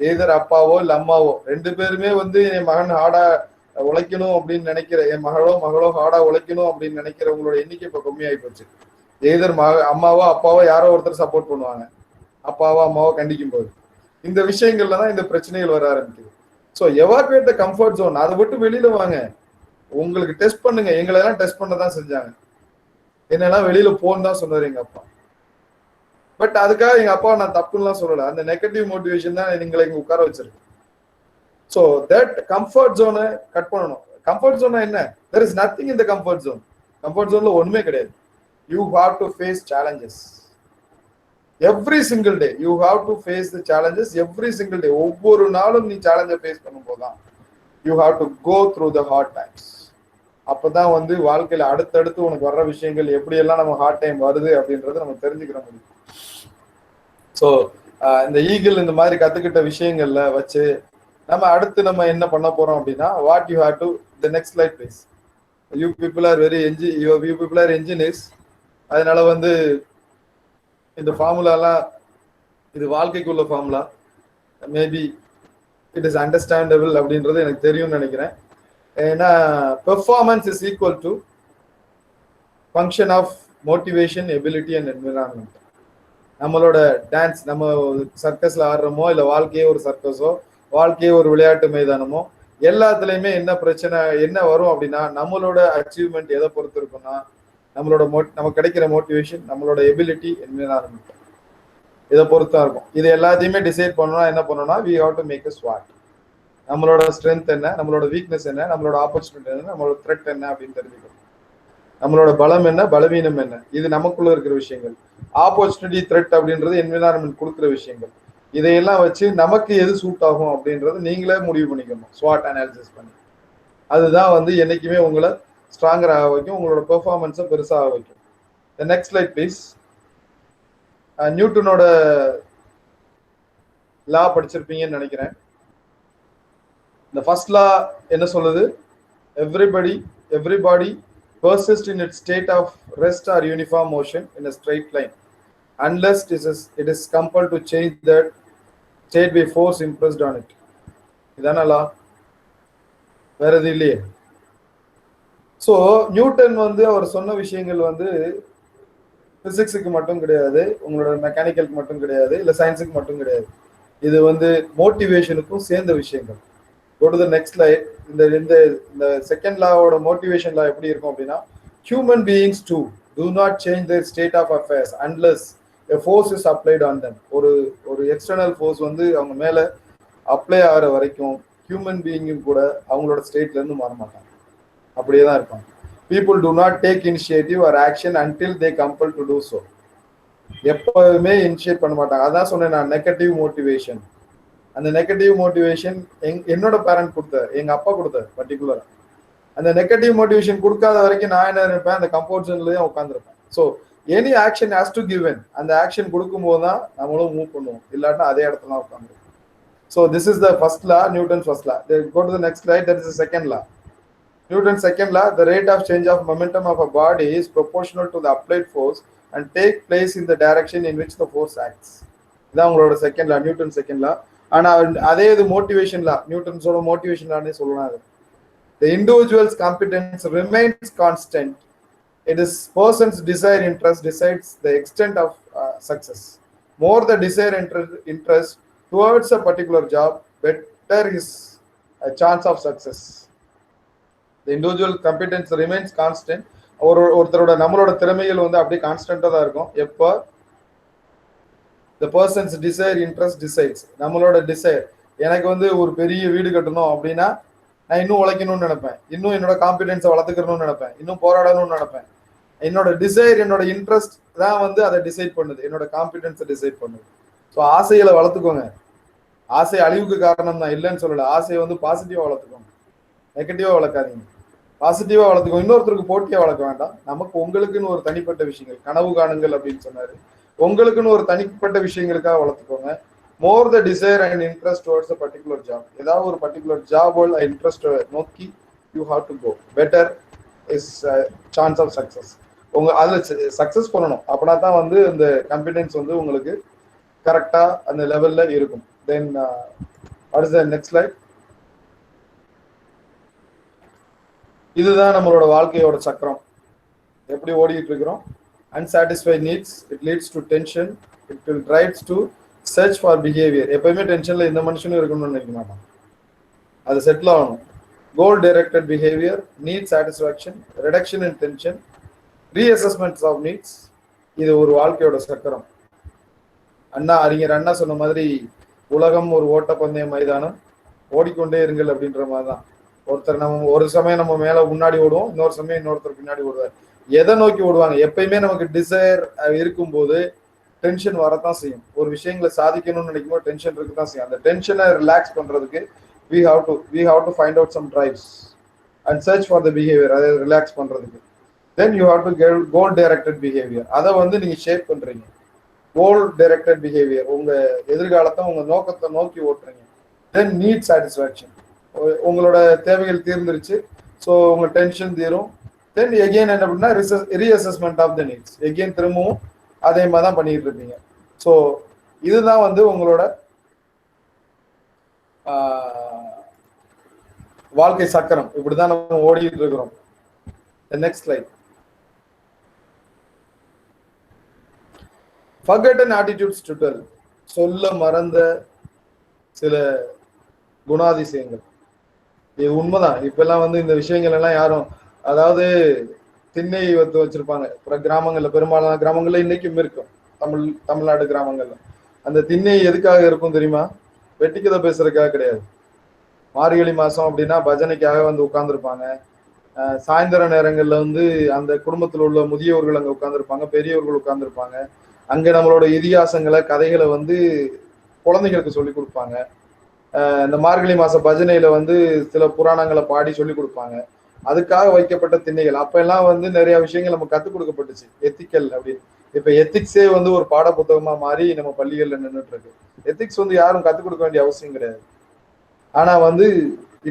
ஏதர் அப்பாவோ இல்ல அம்மாவோ ரெண்டு பேருமே வந்து என் மகன் ஹார்டா உழைக்கணும் அப்படின்னு நினைக்கிற, என் மகளோ ஹார்டா உழைக்கணும் அப்படின்னு நினைக்கிறவங்களோட எண்ணிக்கை இப்ப கம்மியாகி போச்சு. ஏதர் அம்மாவோ அப்பாவோ யாரோ ஒருத்தர் சப்போர்ட் பண்ணுவாங்க, அப்பாவோ அம்மாவோ கண்டிக்கும் போது. இந்த விஷயங்கள்ல தான் இந்த பிரச்சனைகள் வர ஆரம்பிக்குது. So evacuate the comfort zone. அதை விட்டு வெளியில வாங்க. உங்களுக்கு டெஸ்ட் பண்ணுங்க. எங்களை எல்லாம் டெஸ்ட் பண்ண தான் செஞ்சாங்க. என்னெல்லாம் வெளியில போன்னு தான் சொன்னார் எங்க அப்பா. பட் அதுக்காக எங்க அப்பா நான் தப்புலாம் சொல்லல. அந்த நெகட்டிவ் மோட்டிவேஷன் தான் எங்களை இங்க உட்கார வச்சிருக்கு. ஸோ தட் கம்ஃபர்ட் ஜோனை கட் பண்ணணும். கம்ஃபர்ட் ஜோனா என்ன? There is nothing in the comfort zone. Comfort ஜோன்ல ஒண்ணுமே கிடையாது. You have to face challenges every single day. You have to face the challenges every single day. ஒவ்வொரு நாளும் நீ சேலஞ்சை ஃபேஸ் பண்ணும்போது தான் you have to go through the hard times. அப்பதான் வந்து வாழ்க்கையில அடுத்தடுத்து உனக்கு வர்ற விஷயங்கள் எப்படியெல்லாம் நம்ம ஹார்ட் டைம் வருது அப்படின்றத நம்ம தெரிஞ்சுக்கிற முடியும். ஸோ இந்த ஈகிள் இந்த மாதிரி கத்துக்கிட்ட விஷயங்கள்ல வச்சு நம்ம அடுத்து நம்ம என்ன பண்ண போறோம் அப்படின்னா, what you have to the next slide please. You people are you people are engineers. அதனால வந்து இந்த ஃபார்முலாலாம் இது வாழ்க்கைக்குள்ள formula. Maybe it is understandable அப்படின்றது எனக்கு தெரியும்னு நினைக்கிறேன். ஏன்னா performance is equal to function of motivation, ability and environment. நம்மளோட டான்ஸ், நம்ம சர்க்கஸ்ல ஆடுறோமோ இல்லை வாழ்க்கையே ஒரு சர்க்கஸோ வாழ்க்கையே ஒரு விளையாட்டு மைதானமோ, எல்லாத்துலயுமே என்ன பிரச்சனை என்ன வரும் அப்படின்னா, நம்மளோட அச்சீவ்மெண்ட் எதை பொறுத்து இருக்குன்னா நம்மளோட நமக்கு கிடைக்கிற மோட்டிவேஷன், நம்மளோட எபிலிட்டி, என்விரான்மெண்ட் இதை பொறுத்தா இருக்கும். இது எல்லாத்தையுமே டிசைட் பண்ணணும்னா என்ன பண்ணணும்னா we have to make a ஸ்வாட். நம்மளோட ஸ்ட்ரென்த் என்ன, நம்மளோட வீக்னஸ் என்ன, நம்மளோட ஆப்பர்ச்சுனிட்டி என்ன, நம்மளோட த்ரெட் என்ன அப்படின்னு தெரிஞ்சுக்கணும். நம்மளோட பலம் என்ன, பலவீனம் என்ன, இது நமக்குள்ள இருக்கிற விஷயங்கள். ஆப்பர்ச்சுனிட்டி, த்ரெட் அப்படின்றது என்விரான்மெண்ட் கொடுக்குற விஷயங்கள். இதையெல்லாம் வச்சு நமக்கு எது சூட் ஆகும் அப்படின்றது நீங்களே முடிவு பண்ணிக்கணும், ஸ்வாட் அனாலிசிஸ் பண்ணி. அதுதான் வந்து என்னைக்குமே உங்களை ஸ்ட்ராங்கர் ஆக வைக்கும், உங்களோட பெர்ஃபார்மன்ஸை பெருசாக வைக்கும். Next slide please. நியூட்டனோட லா படிச்சிருப்பீங்கன்னு நினைக்கிறேன். இந்த ஃபர்ஸ்ட் லா என்ன சொல்லுது? everybody persists in its state of rest or uniform motion in a straight line unless it is compelled to change that state by force impressed on it. இதான லா, வேற எது இல்லையே. ஸோ நியூட்டன் வந்து அவர் சொன்ன விஷயங்கள் வந்து பிசிக்ஸுக்கு மட்டும் கிடையாது, உங்களோட மெக்கானிக்கலுக்கு மட்டும் கிடையாது, இல்லை சயின்ஸுக்கு மட்டும் கிடையாது. இது வந்து மோட்டிவேஷனுக்கும் சேர்ந்த விஷயங்கள். Go to the next slide. இந்த செகண்ட் லாவோட மோட்டிவேஷன் லா எப்படி இருக்கும் அப்படின்னா, human beings do do not change their state of affairs unless a force is applied on them. ஒரு எக்ஸ்டர்னல் ஃபோர்ஸ் வந்து அவங்க மேல அப்ளை ஆகிற வரைக்கும் ஹியூமன் பீயிங்கும் கூட அவங்களோட ஸ்டேட்ல இருந்து மாற மாட்டாங்க, அப்படியே தான் இருப்பாங்க. People do not take initiative or action until they compelled to do so. எப்பவுமே இனிஷியேட் பண்ண மாட்டாங்க. அதான் சொன்னேன் நான், நெகட்டிவ் மோட்டிவேஷன். அந்த நெகட்டிவ் மோட்டிவேஷன் என்னோட பேரண்ட் கொடுத்தாரு, எங்க அப்பா கொடுத்தாரு பர்டிகுலரா. அந்த நெகட்டிவ் மோட்டிவேஷன் கொடுக்காத வரைக்கும் நான் என்ன இருப்பேன், அந்த கம்ஃபர்ட் ஜோன்லயே உட்காந்துருப்பேன். So any action has to given. அந்த ஆக்ஷன் கொடுக்கும்போது தான் நம்மளும் மூவ் பண்ணுவோம், இல்லாட்டா அதே இடத்துல தான் உட்காந்துருப்போம். So this is the first law, Newton's first law. Go to the next slide. That is the second law. Newton's second law: the rate of change of momentum of a body is proportional to the applied force and take place in the direction in which the force acts. இதான் உங்களோட second law, Newton second law. ஆனா அதே இது motivation லா, நியூட்டன்ஸோட motivation லானே சொல்லலாம். The individual's competence remains constant. It is person's desire interest decides the extent of success. More the desire interest towards a particular job, better his chance of success. The individual competence remains constant. ஒருத்தரோட நம்மளோட திறமைகள் வந்து அப்படியே கான்ஸ்டன்டா தான் இருக்கும். எப்போ the person's desire interest decides. நம்மளோட desire, எனக்கு வந்து ஒரு பெரிய வீடு கட்டணும் அப்படின்னா நான் இன்னும் உழைக்கணும்னு நினைப்பேன், இன்னும் என்னோட கான்பிடன்ஸை வளர்த்துக்கணும்னு நினைப்பேன், இன்னும் போராடணும்னு நினைப்பேன். என்னோட டிசைர், என்னோட இன்ட்ரெஸ்ட் தான் வந்து அதை டிசைட் பண்ணுது, என்னோட கான்பிடன்ஸை டிசைட் பண்ணுது. ஸோ ஆசைகளை வளர்த்துக்கோங்க. ஆசை அழிவுக்கு காரணம் தான், இல்லைன்னு சொல்லலை. ஆசையை வந்து பாசிட்டிவா வளர்த்துக்கோங்க, நெகட்டிவா வளர்க்காதீங்க. பாசிட்டிவா வளர்த்துக்கோ, இன்னொருத்தருக்கு போட்டியா வளர்க்க வேண்டாம். நமக்கு உங்களுக்குன்னு ஒரு தனிப்பட்ட விஷயங்கள், கனவு காணுங்கள் அப்படின்னு சொன்னாரு. உங்களுக்குன்னு ஒரு தனிப்பட்ட விஷயங்களுக்காக வளர்த்துக்கோங்க. More the desire and interest towards a particular job. ஏதாவது ஒரு பர்டிகுலர் ஜாப் இன்ட்ரெஸ்ட் நோக்கி you have to go better is chance of success. உங்க அதுல சக்சஸ் பண்ணணும். அப்படின்னா தான் வந்து இந்த கான்பிடன்ஸ் வந்து உங்களுக்கு கரெக்டா அந்த லெவல்ல இருக்கும். Then what is the next slide. இதுதான் நம்மளோட வாழ்க்கையோட சக்கரம். எப்படி ஓடிட்டு இருக்கிறோம்? Unsatisfied needs, it leads to tension, it will drives to search for behaviour. எப்பயுமே டென்ஷன்ல எந்த மனுஷனும் இருக்கணும்னு நினைக்க மாட்டான், அது செட்டில் ஆகணும். Goal directed behaviour, need satisfaction, reduction in tension, reassessments of needs. இது ஒரு வாழ்க்கையோட சக்கரம். அறிஞர் அண்ணா சொன்ன மாதிரி உலகம் ஒரு ஓட்டப்பந்தய மைதானம், ஓடிக்கொண்டே இருங்கள் அப்படின்ற மாதிரி தான். ஒருத்தர் நம்ம ஒரு சமயம் நம்ம மேல முன்னாடி ஓடுவோம், இன்னொரு சமயம் இன்னொருத்தர் பின்னாடி ஓடுவார். எதை நோக்கி ஓடுவாங்க? எப்பயுமே நமக்கு டிசைர் இருக்கும்போது டென்ஷன் வரத்தான் செய்யும். ஒரு விஷயங்களை சாதிக்கணும்னு நினைக்கும் போது டென்ஷன் இருக்குதான் செய்யும். அந்த டென்ஷனை ரிலாக்ஸ் பண்றதுக்கு we have to find out some drives and search for the behavior. அதை ரிலாக்ஸ் பண்றதுக்கு then you have to get goal directed behavior. அதை வந்து நீங்க ஷேப் பண்றீங்க. கோல் டைரக்டட் பிஹேவியர், உங்க எதிர்காலத்தை உங்க நோக்கத்தை நோக்கி ஓட்டுறீங்க. தென் நீட் சாட்டிஸ்ஃபேக்ஷன், உங்களோட தேவைகள் தீர்ந்துருச்சு, ஸோ உங்க டென்ஷன் தீரும். தென் எகெயின் என்ன அப்படின்னா ரீஅசஸ்மெண்ட் ஆஃப் த நீட்ஸ், எகெயின் திரும்பவும் அதே மாதிரி தான் பண்ணிட்டு இருப்பீங்க. ஸோ இதுதான் வந்து உங்களோட வாழ்க்கை சக்கரம். இப்படிதான் நம்ம ஓடிட்டு இருக்கிறோம். Next slide. forgotten attitudes to tell, சொல்ல மறந்த சில குணாதிசயங்கள். இது உண்மைதான். இப்பெல்லாம் வந்து இந்த விஷயங்கள் எல்லாம் யாரும், அதாவது திண்ணை வச்சிருப்பாங்க கிராமங்கள்ல, பெரும்பாலான கிராமங்கள்ல இன்னைக்கும் இருக்கும். தமிழ்நாடு கிராமங்கள்ல அந்த திண்ணை எதுக்காக இருக்கும் தெரியுமா? வெட்டிக்கதை பேசுறதுக்காக கிடையாது. மார்கழி மாசம் அப்படின்னா பஜனைக்காக வந்து உட்கார்ந்துருப்பாங்க. சாயந்தர நேரங்கள்ல வந்து அந்த குடும்பத்தில் உள்ள முதியவர்கள் அங்க உட்கார்ந்துருப்பாங்க, பெரியவர்கள் உட்கார்ந்துருப்பாங்க. அங்க நம்மளோட இதிகாசங்களை கதைகளை வந்து குழந்தைகளுக்கு சொல்லி கொடுப்பாங்க. இந்த மார்கழி மாச பஜனையில வந்து சில புராணங்களை பாடி சொல்லி கொடுப்பாங்க. அதுக்காக வைக்கப்பட்ட திண்ணைகள். அப்ப எல்லாம் வந்து நிறைய விஷயங்கள் நம்ம கத்துக் கொடுக்கப்பட்டுச்சு, எத்திக்கல் அப்படின்னு. இப்ப எத்திக்ஸே வந்து ஒரு பாட புத்தகமா மாறி நம்ம பள்ளிகள்ல நின்றுட்டு இருக்கு. எத்திக்ஸ் வந்து யாரும் கத்துக் கொடுக்க வேண்டிய அவசியம் கிடையாது. ஆனா வந்து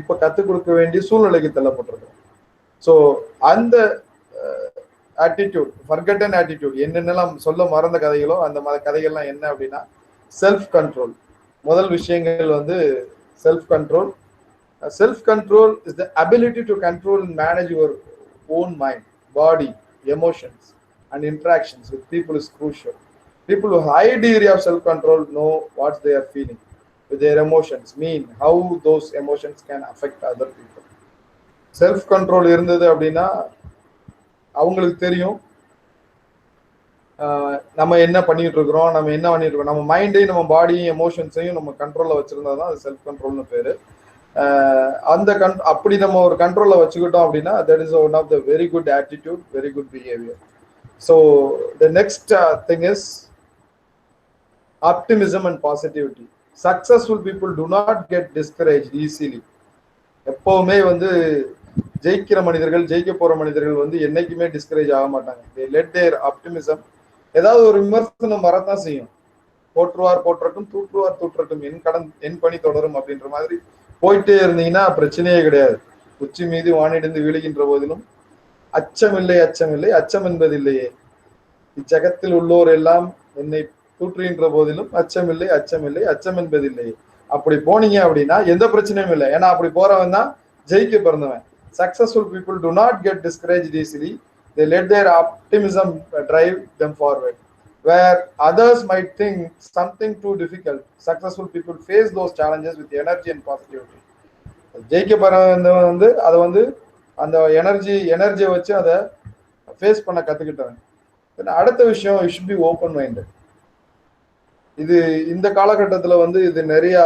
இப்ப கத்துக் கொடுக்க வேண்டிய சூழ்நிலைக்கு தள்ளப்பட்டிருக்கோம். ஸோ அந்த ஆட்டிடியூட், ஃபர்கட்டன் ஆட்டிடியூட், என்னென்னலாம் சொல்ல மறந்த கதைகளோ அந்த கதைகள்லாம் என்ன அப்படின்னா செல்ஃப் கண்ட்ரோல். முதல் விஷயங்கள் வந்து self control. Self control is the ability to control and manage your own mind, body, emotions and interactions with people is crucial. People with high degree of self control know what they are feeling with their emotions, mean how those emotions can affect other people. Self control இருந்தது அப்படின்னா அவங்களுக்கு தெரியும் நம்ம என்ன பண்ணிட்டு இருக்கிறோம், நம்ம என்ன பண்ணிட்டு இருக்கோம். நம்ம மைண்டையும் நம்ம பாடியும் எமோஷன்ஸையும் நம்ம கண்ட்ரோல்ல வச்சிருந்தா தான் அது செல்ஃப் கண்ட்ரோல்னு பேரு. அந்த அப்படி நம்ம ஒரு கண்ட்ரோல்ல வச்சுக்கிட்டோம் அப்படின்னா that is one of the very good attitude, very good behaviour. So the next thing is optimism and positivity. Successful people do not get discourage easily. எப்பவுமே வந்து ஜெயிக்கிற மனிதர்கள், ஜெயிக்க போற மனிதர்கள் வந்து என்னைக்குமே டிஸ்கரேஜ் ஆக மாட்டாங்க. they let their optimism, ஏதாவது ஒரு விமர்சனம் வரத்தான் செய்யும். போற்றுவார் போற்றட்டும், தூற்றுவார் தூற்றட்டும், என் பணி தொடரும் அப்படின்ற மாதிரி போயிட்டே இருந்தீங்கன்னா பிரச்சனையே கிடையாது. உச்சி மீது வானிடிந்து வீழுகின்ற போதிலும் அச்சமில்லை அச்சமில்லை அச்சம் என்பதில்லையே, இச்சகத்தில் உள்ளோர் எல்லாம் என்னை தூற்றுகின்ற போதிலும் அச்சமில்லை அச்சமில்லை அச்சம் என்பதில்லையே. அப்படி போனீங்க அப்படின்னா எந்த பிரச்சனையும் இல்லை. ஏன்னா அப்படி போறவன் தான் ஜெயிக்க பிறந்தவன். Successful people do not get discouraged easily. They let their optimism drive them forward. Where others might think something too difficult, successful people face those challenges with energy and positivity. ஜெயிக்க பிறந்தவன் வந்து அதை வந்து அந்த எனர்ஜியை வச்சு அதை ஃபேஸ் பண்ண கத்துக்கிட்டவன். அடுத்த விஷயம், you should be open minded. இது இந்த காலகட்டத்துல வந்து இது நிறைய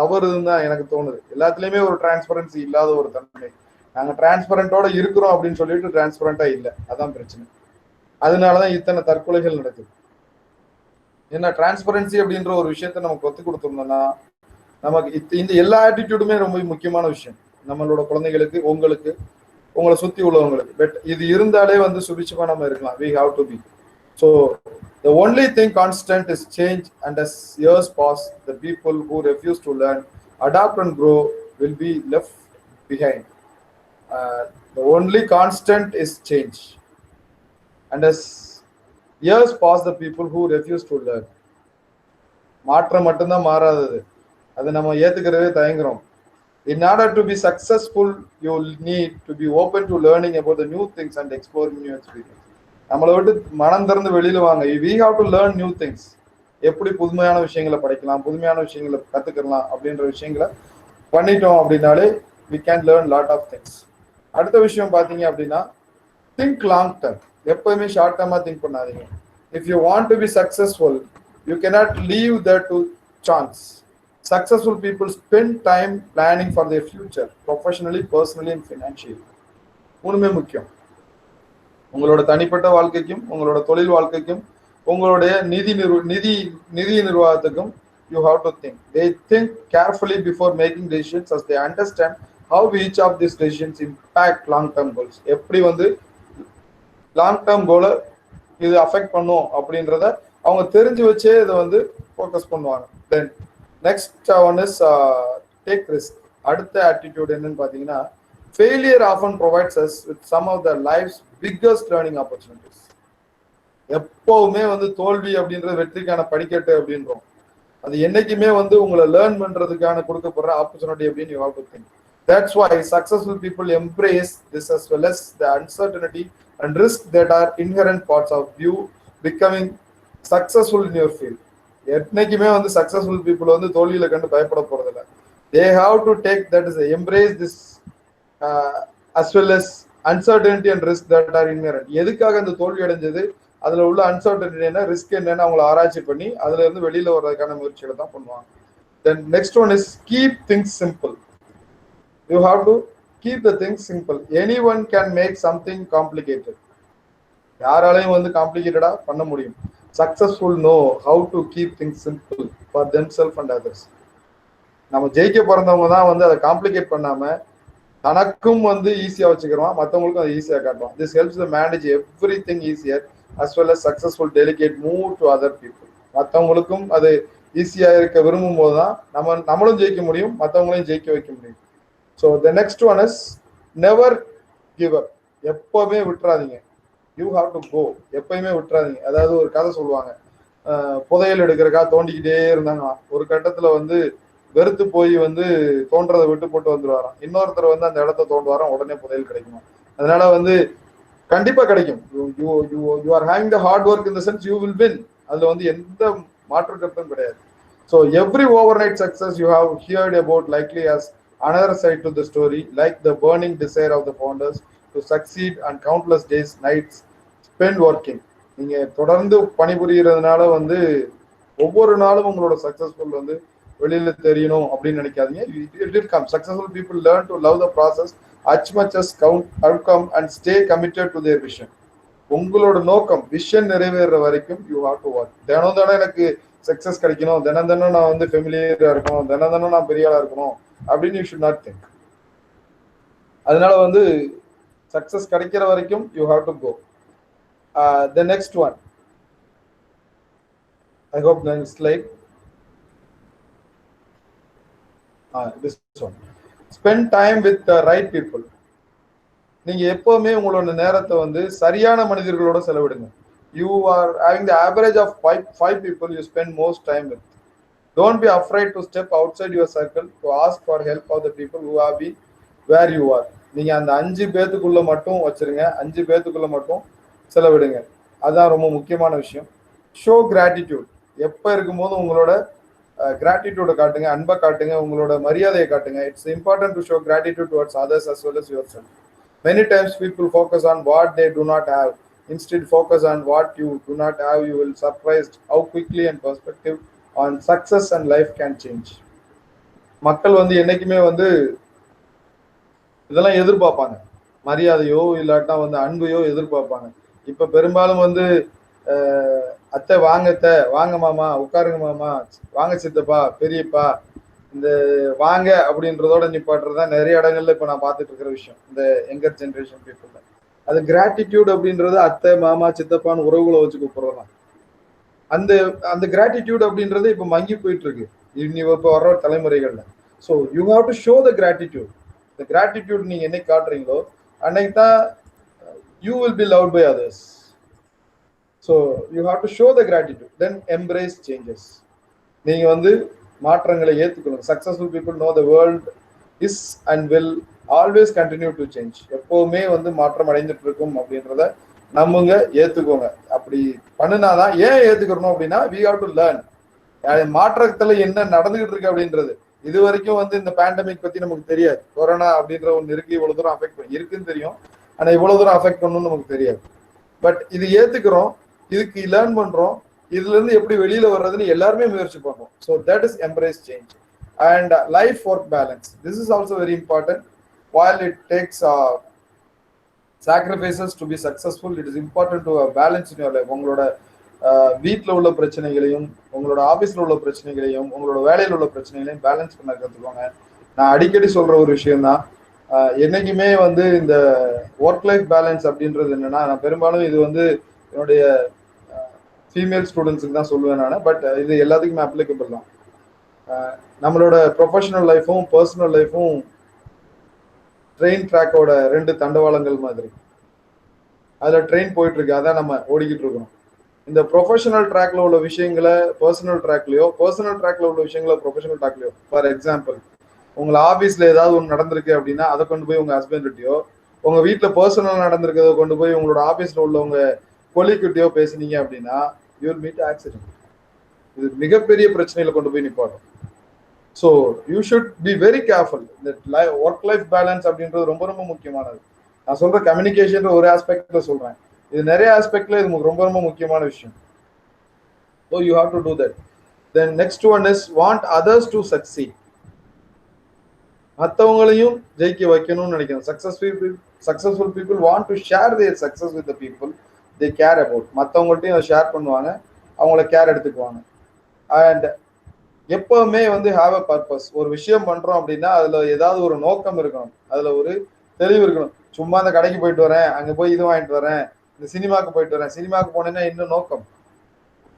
தவறுன்னு தான் எனக்கு தோணுது. எல்லாத்துலயுமே ஒரு டிரான்ஸ்பரன்சி இல்லாத ஒரு தன்மை. நாங்க டிரான்ஸ்பரண்டோட இருக்கிறோம் அப்படின்னு சொல்லிட்டு டிரான்ஸ்பரண்டா இல்லை, அதான் பிரச்சனை. அதனாலதான் இத்தனை தற்கொலைகள் நடக்குது. ஏன்னா டிரான்ஸ்பரன்சி அப்படின்ற ஒரு விஷயத்த நம்ம கற்றுக் கொடுத்தோம்னா நமக்கு இந்த எல்லா ஆட்டிடியூடுமே ரொம்ப முக்கியமான விஷயம். நம்மளோட குழந்தைகளுக்கு, உங்களுக்கு, உங்களை சுத்தி உள்ளவங்களுக்கு. பட் இது இருந்தாலே வந்து சுபிட்சமா நம்ம இருக்கலாம். We have to be. So the only thing constant is change, and as years pass, the people who refuse to learn, adapt and grow will be left behind. The only constant is change, and as years pass, the people who refuse to learn. மாற்றம் மட்டும்தான் மாறாதது, அதை நம்ம ஏத்துக்கிறதே தயங்குறோம். In order to be successful, you need to be open to learning about the new things and exploring new experience. நம்மளை விட்டு மனம் திறந்து வெளியில வாங்க. We have to learn new things. எப்படி புதுமையான விஷயங்களை படிக்கலாம், புதுமையான விஷயங்களை கத்துக்கலாம் அப்படின்ற விஷயங்களை பண்ணிட்டோம் அப்படின்னாலே we can learn lot of things. அடுத்த விஷயம் பாத்தீங்க அப்படின்னா, think long term. எப்பவுமே ஷார்ட் டர்மா திங்க் பண்ணாதீங்க. If you want to be successful, you cannot leave that to chance. Successful people spend time planning for their future, professionally, personally and financially. மூணுமே முக்கியம். உங்களோட தனிப்பட்ட வாழ்க்கைக்கும், உங்களோட தொழில் வாழ்க்கைக்கும், உங்களுடைய நிதி நிர்வாகத்துக்கும் you have to think. They think carefully before making decisions, as they understand how each of these decisions impact long term goals. எப்படி வந்து லாங் டேர்ம் கோலை இது அஃபெக்ட் பண்ணும் அப்படின்றத அவங்க தெரிஞ்சு வச்சே இதை வந்து ஃபோக்கஸ் பண்ணுவாங்க. Then next one is take risk. அடுத்த ஆட்டிடியூட் என்னன்னு பார்த்தீங்கன்னா, failure often provides us with some of the life's biggest learning opportunities. எப்பவுமே வந்து தோல்வி அப்படின்றது வெற்றிக்கான படிக்கட்டு அப்படின்றோம். அது என்னைக்குமே வந்து உங்களை லேர்ன் பண்றதுக்கான கொடுக்கப்படுற ஆப்பர்ச்சுனிட்டி அப்படின்னு you have to think. That's why successful people embrace this as well as the uncertainty and risk that are inherent parts of you becoming successful in your field. என்னைக்குமே வந்து சக்சஸ்ஃபுல் பீப்புள் வந்து தோல்வியில கண்டு பயப்பட போறதில்ல. They have to take that is embrace this as well as uncertainty and risk that are inherent. எதுக்காக அந்த தோல்வி அடைஞ்சது, அதுல உள்ள அன்சர்டனிட்டி என்ன, ரிஸ்க் என்னன்னு அவங்களை ஆராய்ச்சி பண்ணி அதுல இருந்து வெளியில வர்றதுக்கான முயற்சிகளை தான் பண்ணுவாங்க. Then next one is keep things simple. You have to keep the things simple. Anyone can make something complicated. யாராலையும் வந்து காம்ப்ளிகேட்டடா பண்ண முடியும். Successful know how to keep things simple for themselves and others. நம்ம ஜெயிக்க பிறந்தவங்க தான் வந்து அதை காம்ப்ளிகேட் பண்ணாம தனக்கும் வந்து ஈஸியா வச்சுக்கிறோம், மற்றவங்களுக்கும் அதை ஈஸியா காட்டுவோம். This helps to manage everything easier as well as successful delegate move to other people. மற்றவங்களுக்கும் அது ஈஸியா இருக்க விரும்பும் போது தான் நம்மளும் ஜெயிக்க முடியும், மற்றவங்களையும் ஜெயிக்க வைக்க முடியும். So the next one is never give up. எப்பவுமே விட்டுறாதீங்க. You have to go. எப்பயுமே விட்டுறாதீங்க. அதாவது ஒரு கதை சொல்லுவாங்க, புதையல் எடுக்கிறக்கா தோண்டிக்கிட்டே இருந்தாங்க. ஒரு கட்டத்துல வந்து வெறுத்து போய் வந்து தோன்றதை விட்டு போட்டு வந்துருவாராம். இன்னொருத்தர் வந்து அந்த இடத்த தோண்டுவாராம், உடனே புதையல் கிடைக்குமா. அதனால வந்து கண்டிப்பா கிடைக்கும். You are having the hard work in the sense you will win. அதுல வந்து எந்த மாற்று கருத்தும் கிடையாது. So every over night success you have heard about likely as another side to the story, like the burning desire of the founders to succeed and countless days nights spent working. நீங்க தொடர்ந்து பணிபுரியறதுனால வந்து ஒவ்வொரு நாளும் உங்களோட successful வந்து வெளியில தெரியணும் அப்படின்னு நினைக்காதீங்க. It will come. Successful people learn to love the process as much as outcome and stay committed to their vision. உங்களோட நோக்கம் விஷன் நிறைவேற வரைக்கும் யூ ஹாவ் டு ஒர்க். தினம் தினம் எனக்கு சக்சஸ் கிடைக்கணும், தினம் தினம் நான் வந்து ஃபெமிலியரா இருக்கணும், தினம் தினம் நான் பெரிய ஆளா இருக்கணும் அப்படின்னு யூ ஷுட் நாட் திங்க். அதனால வந்து சக்சஸ் கிடைக்கிற வரைக்கும் you have to go. The next one, I hope next like this one, spend time with the right people. நீங்க எப்பவுமே உங்களோட நேரத்தை வந்து சரியான மனிதர்களோட செலவிடுங்க. You are having the average of five people you spend most time with. Don't be afraid to step outside your circle to ask for help of the people who have been where you are. நீங்க அந்த 5 பேத்துக்குள்ள மட்டும் வச்சிருங்க, 5 பேத்துக்குள்ள மட்டும் செலவிடுங்க. அதுதான் ரொம்ப முக்கியமான விஷயம். Show gratitude. எப்ப இருக்கும்போது உங்களோட கிராட்டிடியூட காட்டுங்க, அன்பை காட்டுங்க, உங்களோட மரியாதையை காட்டுங்க. It's important to show gratitude towards others as well as yourself. Many times people focus on what they do not have. Instead, focus on what you do not have. You will surprised how quickly and perspective on success and life can change. மக்கள் வந்து என்னைக்குமே வந்து இதெல்லாம் எதிர்பார்ப்பாங்க. மரியாதையோ இல்லாட்டா வந்து அன்பையோ எதிர்பார்ப்பாங்க. இப்ப பெரும்பாலும் வந்து அத்தை வாங்க, அத்தை வாங்க மாமா, உட்காருங்க மாமா, வாங்க சித்தப்பா, பெரியப்பா, இந்த வாங்க அப்படின்றதோட நிப்பாட்டுறதா நிறைய இடங்கள்ல இப்ப நான் பார்த்துட்டு இருக்கிற விஷயம் இந்த யங்கர் ஜென்ரேஷன் பீப்புள்ல. அது கிராட்டிடியூட் அப்படின்றது அத்தை மாமா சித்தப்பான்னு உறவுகளை வச்சு கூப்பிடுறதான். அந்த அந்த கிராட்டிடியூட் அப்படின்றது இப்ப மங்கி போயிட்டு இருக்கு இப்ப வர்ற தலைமுறைகள்ல. So you have to show the gratitude. இந்த கிராட்டிடியூட் நீங்க என்னைக்கு காட்டுறீங்களோ அன்னைக்கு தான் you will be loved by others. So you have to show the gratitude then embrace changes. நீங்க வந்து மாற்றங்களை ஏற்றுக்கணும். Successful people know the world is and will always continue to change. எப்பவுமே வந்து மாற்றம் அடைந்துட்டு இருக்கும் அப்படின்றத நம்புங்க, ஏத்துக்கோங்க. அப்படி பண்ணினாதான். ஏன் ஏத்துக்கணும் அப்படின்னா வி ஹாவ் டு லேர்ன். மாற்றத்துல என்ன நடந்துகிட்டு இருக்கு அப்படின்றது. இது வரைக்கும் வந்து இந்த பேண்டமிக் பத்தி நமக்கு தெரியாது. கொரோனா அப்படின்ற ஒன்று இருக்கு, இவ்வளவு தூரம் அஃபெக்ட் பண்ணி இருக்குன்னு தெரியும், ஆனா இவ்வளவு தூரம் அஃபெக்ட் பண்ணணும்னு நமக்கு தெரியாது. பட் இது ஏத்துக்கிறோம், இதுக்கு லேர்ன் பண்றோம், இதுல இருந்து எப்படி வெளியில வர்றதுன்னு எல்லாருமே முயற்சி பண்றோம். So that is embrace change. And life work balance, this is also very important. while it takes sacrifices to be successful, it is important to have balance in your life. உங்களோட வீட்டில் உள்ள பிரச்சனைகளையும் உங்களோட ஆஃபீஸில் உள்ள பிரச்சனைகளையும் உங்களோட வேலையில் உள்ள பிரச்சனைகளையும் பேலன்ஸ் பண்ண கற்றுக்கோங்க. நான் அடிக்கடி சொல்ற ஒரு விஷயம்தான், என்னைக்குமே வந்து இந்த ஒர்க் லைஃப் பேலன்ஸ் அப்படின்றது என்னன்னா, நான் பெரும்பாலும் இது வந்து என்னுடைய ஃபீமேல் ஸ்டூடெண்ட்ஸுக்கு தான் சொல்லுவேன் நான். பட் இது எல்லாத்துக்குமே அப்ளிகபிள் தான். நம்மளோட ப்ரொஃபஷனல் லைஃப்பும் பர்சனல் லைஃப்பும் ட்ரெயின் ட்ராக்கோட 2 தண்டவாளங்கள் மாதிரி. அதுல ட்ரெயின் போயிட்டு இருக்கு, அதான் நம்ம ஓடிக்கிட்டு இருக்கோம். இந்த ப்ரொஃபஷனல் ட்ராக்ல உள்ள விஷயங்களை பர்சனல் ட்ராக்லயோ, பர்சனல் ட்ராக்ல உள்ள விஷயங்களை ப்ரொஃபஷனல் ட்ராக்லயோ. ஃபார் எக்ஸாம்பிள், உங்க ஆபீஸ்ல ஏதாவது ஒன்று நடந்திருக்கு அப்படின்னா அதை கொண்டு போய் உங்க ஹஸ்பண்ட்கிட்டயோ, உங்க வீட்டுல பர்சனல் நடந்திருக்கிறத கொண்டு போய் உங்களோட ஆபீஸ்ல உள்ளவங்க கொலிக்கிட்டயோ பேசுனீங்க அப்படின்னா யூ வில் மீட் ஆக்சிடென்ட். இது மிகப்பெரிய பிரச்சனையில கொண்டு போய் நிப்பாடும். So you should be very careful. இந்த ஒர்க் லைஃப் பேலன்ஸ் அப்படின்றது ரொம்ப ரொம்ப முக்கியமானது. நான் சொல்ற கம்யூனிகேஷன் ஒரு ஆஸ்பெக்ட்ல சொல்றேன், இது நிறைய ஆஸ்பெக்ட்ல இது ரொம்ப ரொம்ப முக்கியமான விஷயம். So you have to do that. Then next one is want others to succeed. மற்றவங்களையும் ஜெயிக்க வைக்கணும்னு நினைக்கிறேன். Successful people want to share their success with the people they care about. மற்றவங்கள்ட்டையும் அதை ஷேர் பண்ணுவாங்க, அவங்கள கேர் எடுத்துக்குவாங்க. அண்ட் எப்பவுமே வந்து ஹாவ் அ பர்பஸ். ஒரு விஷயம் பண்றோம் அப்படின்னா அதுல ஏதாவது ஒரு நோக்கம் இருக்கணும், அதுல ஒரு தெளிவு இருக்கணும். சும்மா அந்த கடைக்கு போயிட்டு வரேன், அங்க போய் இது வாங்கிட்டு வரேன், இந்த சினிமாவுக்கு போயிட்டு வரேன், சினிமாவுக்கு போனேன்னா என்ன நோக்கம்?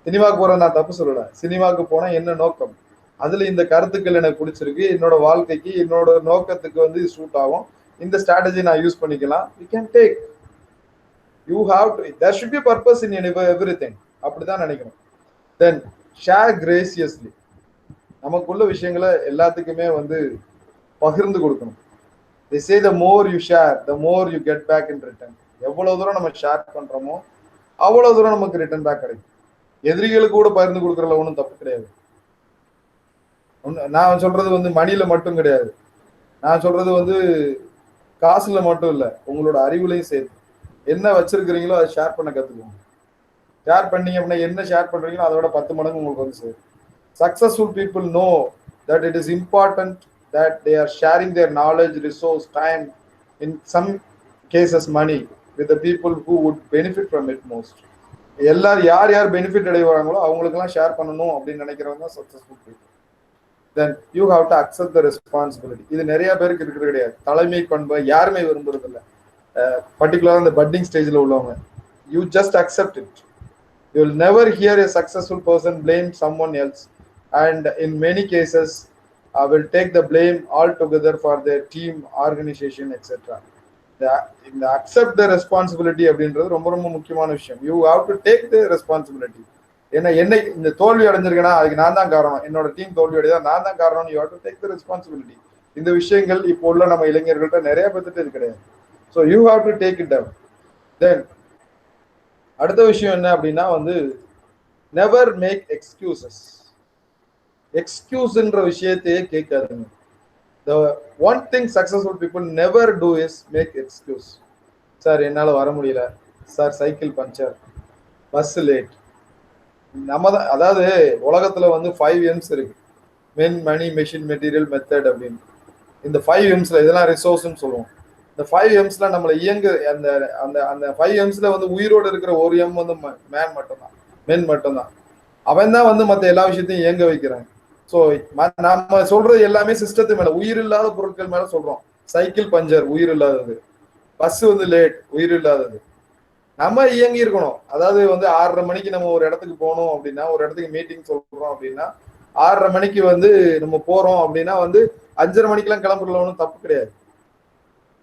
சினிமாவுக்கு போறேன் நான் தப்பு சொல்லல, சினிமாவுக்கு போனா என்ன நோக்கம்? அதுல இந்த கருத்துக்கள் எனக்கு பிடிச்சிருக்கு, என்னோட வாழ்க்கைக்கு என்னோட நோக்கத்துக்கு வந்து சூட் ஆகும், இந்த ஸ்ட்ராட்டஜி நான் யூஸ் பண்ணிக்கலாம். You can take. You have to, there should be purpose in everything. அப்படிதான் நினைக்கணும். Then share graciously. நமக்குள்ள விஷயங்களை எல்லாத்துக்குமே வந்து பகிர்ந்து கொடுக்கணும். they say the more you share the more you get back in return. எவ்வளவு தூரம் நம்ம ஷேர் பண்றோமோ அவ்வளவு தூரம் நமக்கு ரிட்டர்ன் பேக் கிடைக்கும். எதிரிகளுக்கு கூட பகிர்ந்து கொடுக்கறதுல ஒன்றும் தப்பு கிடையாது. நான் சொல்றது வந்து மணில மட்டும் கிடையாது, நான் சொல்றது வந்து காசுல மட்டும் இல்லை, உங்களோட அறிவுலையும் சேர்த்து. என்ன வச்சிருக்கிறீங்களோ அதை ஷேர் பண்ண கத்துக்கோங்க. ஷேர் பண்ணீங்க அப்படின்னா என்ன ஷேர் பண்றீங்களோ அதோட 10 மடங்கு உங்களுக்கு வந்து சேரும். Successful people know that it is important that they are sharing their knowledge, resource, time, in some cases money, with the people who would benefit from it most. எல்லாரும் யார் பெனிஃபிட் அடைவாங்களோ அவங்களுக்கெல்லாம் ஷேர் பண்ணணும் அப்படின்னு நினைக்கிறவங்க தான் successful people. Then you have to accept the responsibility. இது நிறைய பேருக்கு இருக்கிறது கிடையாது. தலைமை பண்பு யாருமே விரும்புறது இல்லை, பர்டிகுலரா இந்த பட்டிங் ஸ்டேஜ்ல உள்ளவங்க. You just accept it. You will never here a successful person blame someone else, and in many cases will take the blame altogether for their team, organization, etc. இந்த accept the responsibility அப்படின்றது ரொம்ப ரொம்ப முக்கியமான விஷயம். you have to take the responsibility. என்ன இந்த தோல்வி அடைஞ்சிருக்கேன்னா அதுக்கு நான் தான் காரணம், என்னோட டீம் தோல்வி அடையா நான் தான் காரணம். you have to take the responsibility. இந்த விஷயங்கள் இப்போ உள்ள நம்ம இளைஞர்கள்ட்ட நிறைய பேர்த்துட்டு இது கிடையாது. So you have to take it down. Then அடுத்த விஷயம் என்ன அப்படின்னா வந்து never make excuses. எக்ஸ்கியூஸ்ன்ற விஷயத்தையே கேட்காதுங்க. The one thing successful people never do is make excuse. Sir என்னால் வர முடியல, sir cycle puncture, bus late. நம்ம தான், அதாவது உலகத்துல வந்து 5 M's இருக்கு, மென், மணி, மெஷின், மெட்டீரியல், மெத்தட் அப்படின்னு. இந்த 5 M'ஸ்ல இதெல்லாம் ரிசோர்ஸ்ன்னு சொல்லுவோம். இந்த 5 M'ஸ்ல நம்மளை அந்த அந்த அந்த 5 M'ஸ்ல வந்து உயிரோடு இருக்கிற ஒரு எம் வந்து மேன் மட்டும்தான், மென் மட்டும்தான். அவன் தான் வந்து மற்ற எல்லா விஷயத்தையும் இயங்க வைக்கிறான். ஸோ நம்ம சொல்றது எல்லாமே சிஸ்டத்து மேல, உயிர் இல்லாத பொருட்கள் மேல சொல்றோம். சைக்கிள் பஞ்சர் உயிர் இல்லாதது, பஸ் வந்து லேட் உயிர் இல்லாதது. நம்ம இயங்கி இருக்கணும். அதாவது வந்து 6:30 மணிக்கு நம்ம ஒரு இடத்துக்கு போகணும் அப்படின்னா, ஒரு இடத்துக்கு மீட்டிங் சொல்றோம் அப்படின்னா 6:30 மணிக்கு வந்து நம்ம போறோம் அப்படின்னா வந்து 5:30 மணிக்கெல்லாம் கிளம்புறதுல ஒன்றும் தப்பு கிடையாது.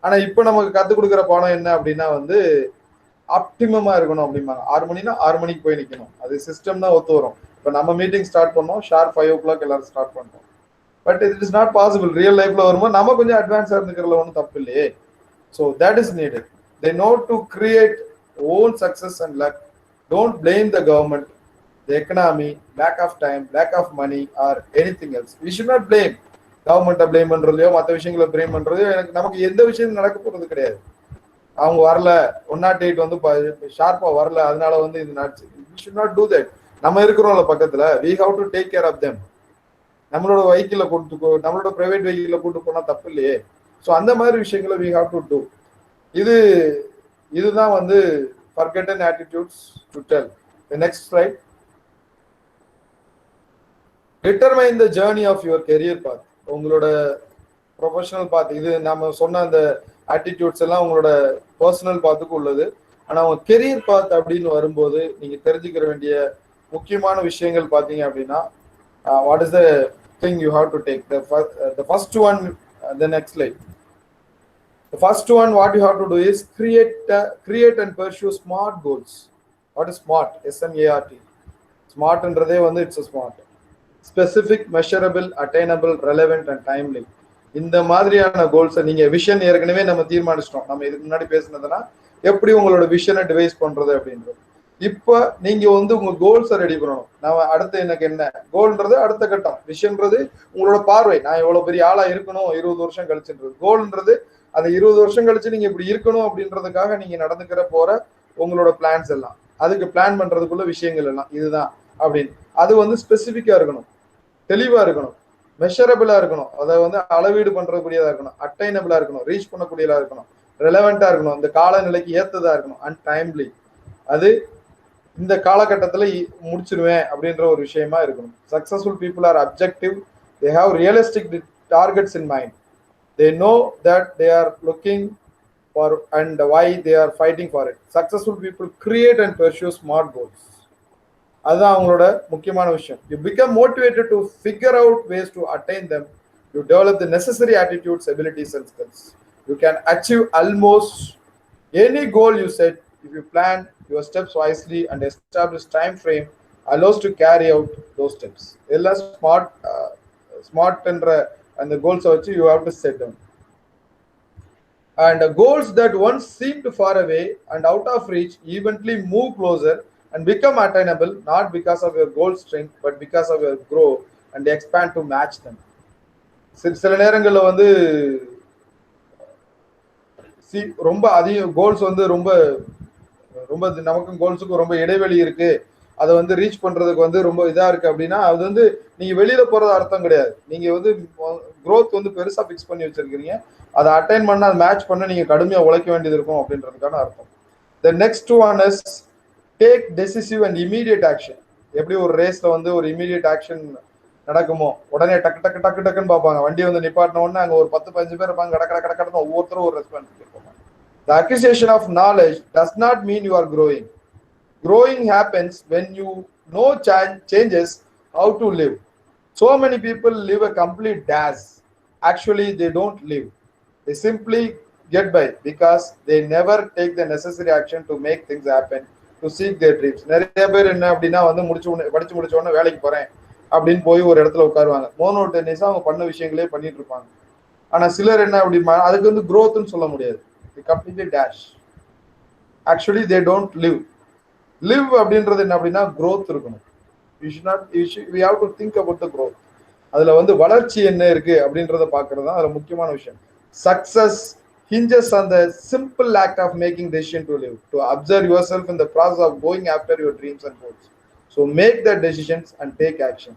ஆனா இப்ப நமக்கு கத்துக் கொடுக்குற பாடம் என்ன அப்படின்னா வந்து ஆப்டிமமா இருக்கணும் அப்படிம்பாங்க. 6 மணினா 6 மணிக்கு போய் நிக்கணும். அது சிஸ்டம் தான் ஒத்து வரும். இப்ப நம்ம மீட்டிங் ஸ்டார்ட் பண்ணோம், ஷார்ப் 5 o'clock எல்லாரும் ஸ்டார்ட் பண்ணோம். But it is not possible. Real லைஃப்ல வரும்போது நம்ம கொஞ்சம் அட்வான்ஸா இருந்துக்கிறதுல ஒன்றும் தப்பு இல்லையே. So that is needed. They know to create own success and luck. Don't blame the government, the economy, lack of time, lack of money or anything else. We should not blame. கவர்மெண்ட்டை blame பண்றதையோ மற்ற விஷயங்களை blame பண்றதையோ நமக்கு எந்த விஷயம் நடக்க போறது கிடையாது. அவங்க வரல, 108 வந்து ஷார்ப்பா வரல, அதனால வந்து இது நடச்சு. We should not do that. நம்ம இருக்கிறோம்ல பக்கத்துல, we have to take care of them. நம்மளோட வெஹிக்கிள கூட்டு, நம்மளோட பிரைவேட் வெஹிக்கிள கூட்டு போனா தப்பு இல்லையே. ஸோ அந்த மாதிரி விஷயங்களை வி ஹாவ் டு டூ. இதுதான் வந்து forgotten attitudes to tell. The next slide. Determine the journey of your career path. உங்களோட ப்ரொஃபஷனல் பாத், இது நம்ம சொன்ன அந்த ஆட்டிடியூட்ஸ் எல்லாம் உங்களோட பர்சனல் பாத்துக்கு உள்ளது. ஆனா உங்க கெரியர் பாத் அப்படின்னு வரும்போது நீங்க தெரிஞ்சுக்கிற வேண்டிய முக்கியமான விஷயங்கள் பாத்தீங்க அப்படின்னா, what is the thing you have to take. The first one, the next slide. The first one, what you have to do is create and pursue smart goals. What is smart? SMART. Smartன்றதே வந்து it's smart. Specific, measurable, attainable, relevant and timely. இந்த மாதிரியான கோல்ஸை நீங்க vision ஏற்கனவே நம்ம தீர்மானிச்சிட்டோம். நம்ம இதுக்கு முன்னாடி பேசினதுன்னா எப்படி உங்களோட விஷனை டிவைஸ் பண்றது அப்படின்றது. இப்ப நீங்க வந்து உங்க கோல்ஸை ரெடி பண்ணணும். நம்ம அடுத்து எனக்கு என்ன கோல்ன்றது அடுத்த கட்டம். விஷன்றது உங்களோட பார்வை, நான் எவ்வளவு பெரிய ஆளா இருக்கணும் 20 வருஷம் கழிச்சுன்றது. கோல்ன்றது அந்த 20 வருஷம் கழிச்சு நீங்க இப்படி இருக்கணும் அப்படின்றதுக்காக நீங்க நடந்துக்கிற போற உங்களோட பிளான்ஸ் எல்லாம், அதுக்கு பிளான் பண்றதுக்குள்ள விஷயங்கள் எல்லாம் இதுதான் அப்படின்னு. அது வந்து ஸ்பெசிபிக்கா இருக்கணும், தெளிவா இருக்கணும், மெஷரபிளா இருக்கணும், அதை வந்து அளவீடு பண்றக்கூடியதா இருக்கணும், அட்டைனபிளா இருக்கணும், ரீச் பண்ணக்கூடியதா இருக்கணும், ரெலவெண்டா இருக்கணும், இந்த காலநிலைக்கு ஏத்ததா இருக்கணும், அண்ட் டைம்லி. அது இந்த காலகட்டத்துல முடிச்சிருவேன் அப்படின்ற ஒரு விஷயமா இருக்கணும். Successful people R objective. They have realistic targets in mind. They know that they are looking for and why they are fighting for it. Successful people create and pursue smart goals. அதுதான் அவங்களோட முக்கியமான விஷயம். You become motivated to figure out ways to attain them. You develop the necessary attitudes, abilities and skills. You can achieve almost any goal you set if you plan your steps wisely and establish time frame allows to carry out those steps. எல்லாம் smart என்ற அந்த கோல்ஸை வச்சு you have to set down. And goals that once seemed far away and out of reach eventually move closer and become attainable, not because of your goal strength but because of your growth and expand to match them. சில நேரங்களில் வந்து ரொம்ப அதிக goals வந்து ரொம்ப ரொம்ப நமக்கும் கோல்ஸுக்கும் ரொம்ப இடைவெளி இருக்கு, அதை வந்து ரீச் பண்றதுக்கு வந்து ரொம்ப இதா இருக்கு அப்படின்னா அது வந்து நீங்க வெளியில போறது அர்த்தம் கிடையாது. நீங்க வந்து growth வந்து பெருசா பிக்ஸ் பண்ணி வச்சிருக்கீங்க, அதை அட்டைன் பண்ண அதை மேட்ச் பண்ண நீங்க கடுமையா உழைக்க வேண்டியது இருக்கும் அப்படின்றதுக்கான அர்த்தம். The next one is take decisive and immediate action. எப்படி ஒரு ரேஸ்ல வந்து ஒரு இமீடியட் ஆக்ஷன் நடக்குமோ, உடனே டக்கு டக்கு டக்கு டக்குன்னு பார்ப்பாங்க, வண்டி வந்து நிப்பாட்டின உடனே அங்க ஒரு 10-15 பேர் இருப்பாங்க, கடை கடை கடை கடை ஒவ்வொருத்தரும் ஒரு ரெஸ்பான்ஸ் இருப்பாங்க. The acquisition of knowledge does not mean you are growing. Growing happens when you know changes how to live. So many people live a complete dash. Actually, they don't live. They simply get by because they never take the necessary action to make things happen, to seek their dreams. நிறைய பேர் என்ன அப்படின்னா வந்து படிச்சு முடிச்ச உடனே வேலைக்கு போறேன் அப்படின்னு போய் ஒரு இடத்துல உட்காருவாங்க. மோனோட்டனிஸா அவங்க பண்ண விஷயங்களே பண்ணிட்டு இருப்பாங்க. ஆனா சிலர் என்ன அப்படிமா அதுக்கு வந்து growthன்னு சொல்ல முடியாது. They completely dash. Actually, they don't live. Live அப்படின்றது என்ன அப்படின்னா growth இருக்கணும். We have to think about the growth. அதுல வந்து வளர்ச்சி என்ன இருக்கு அப்படின்றத பாக்குறது தான் அதுல முக்கியமான விஷயம். Success hinges on the simple act of making decision to live, to observe yourself in the process of going after your dreams and goals. So make the decisions and take action.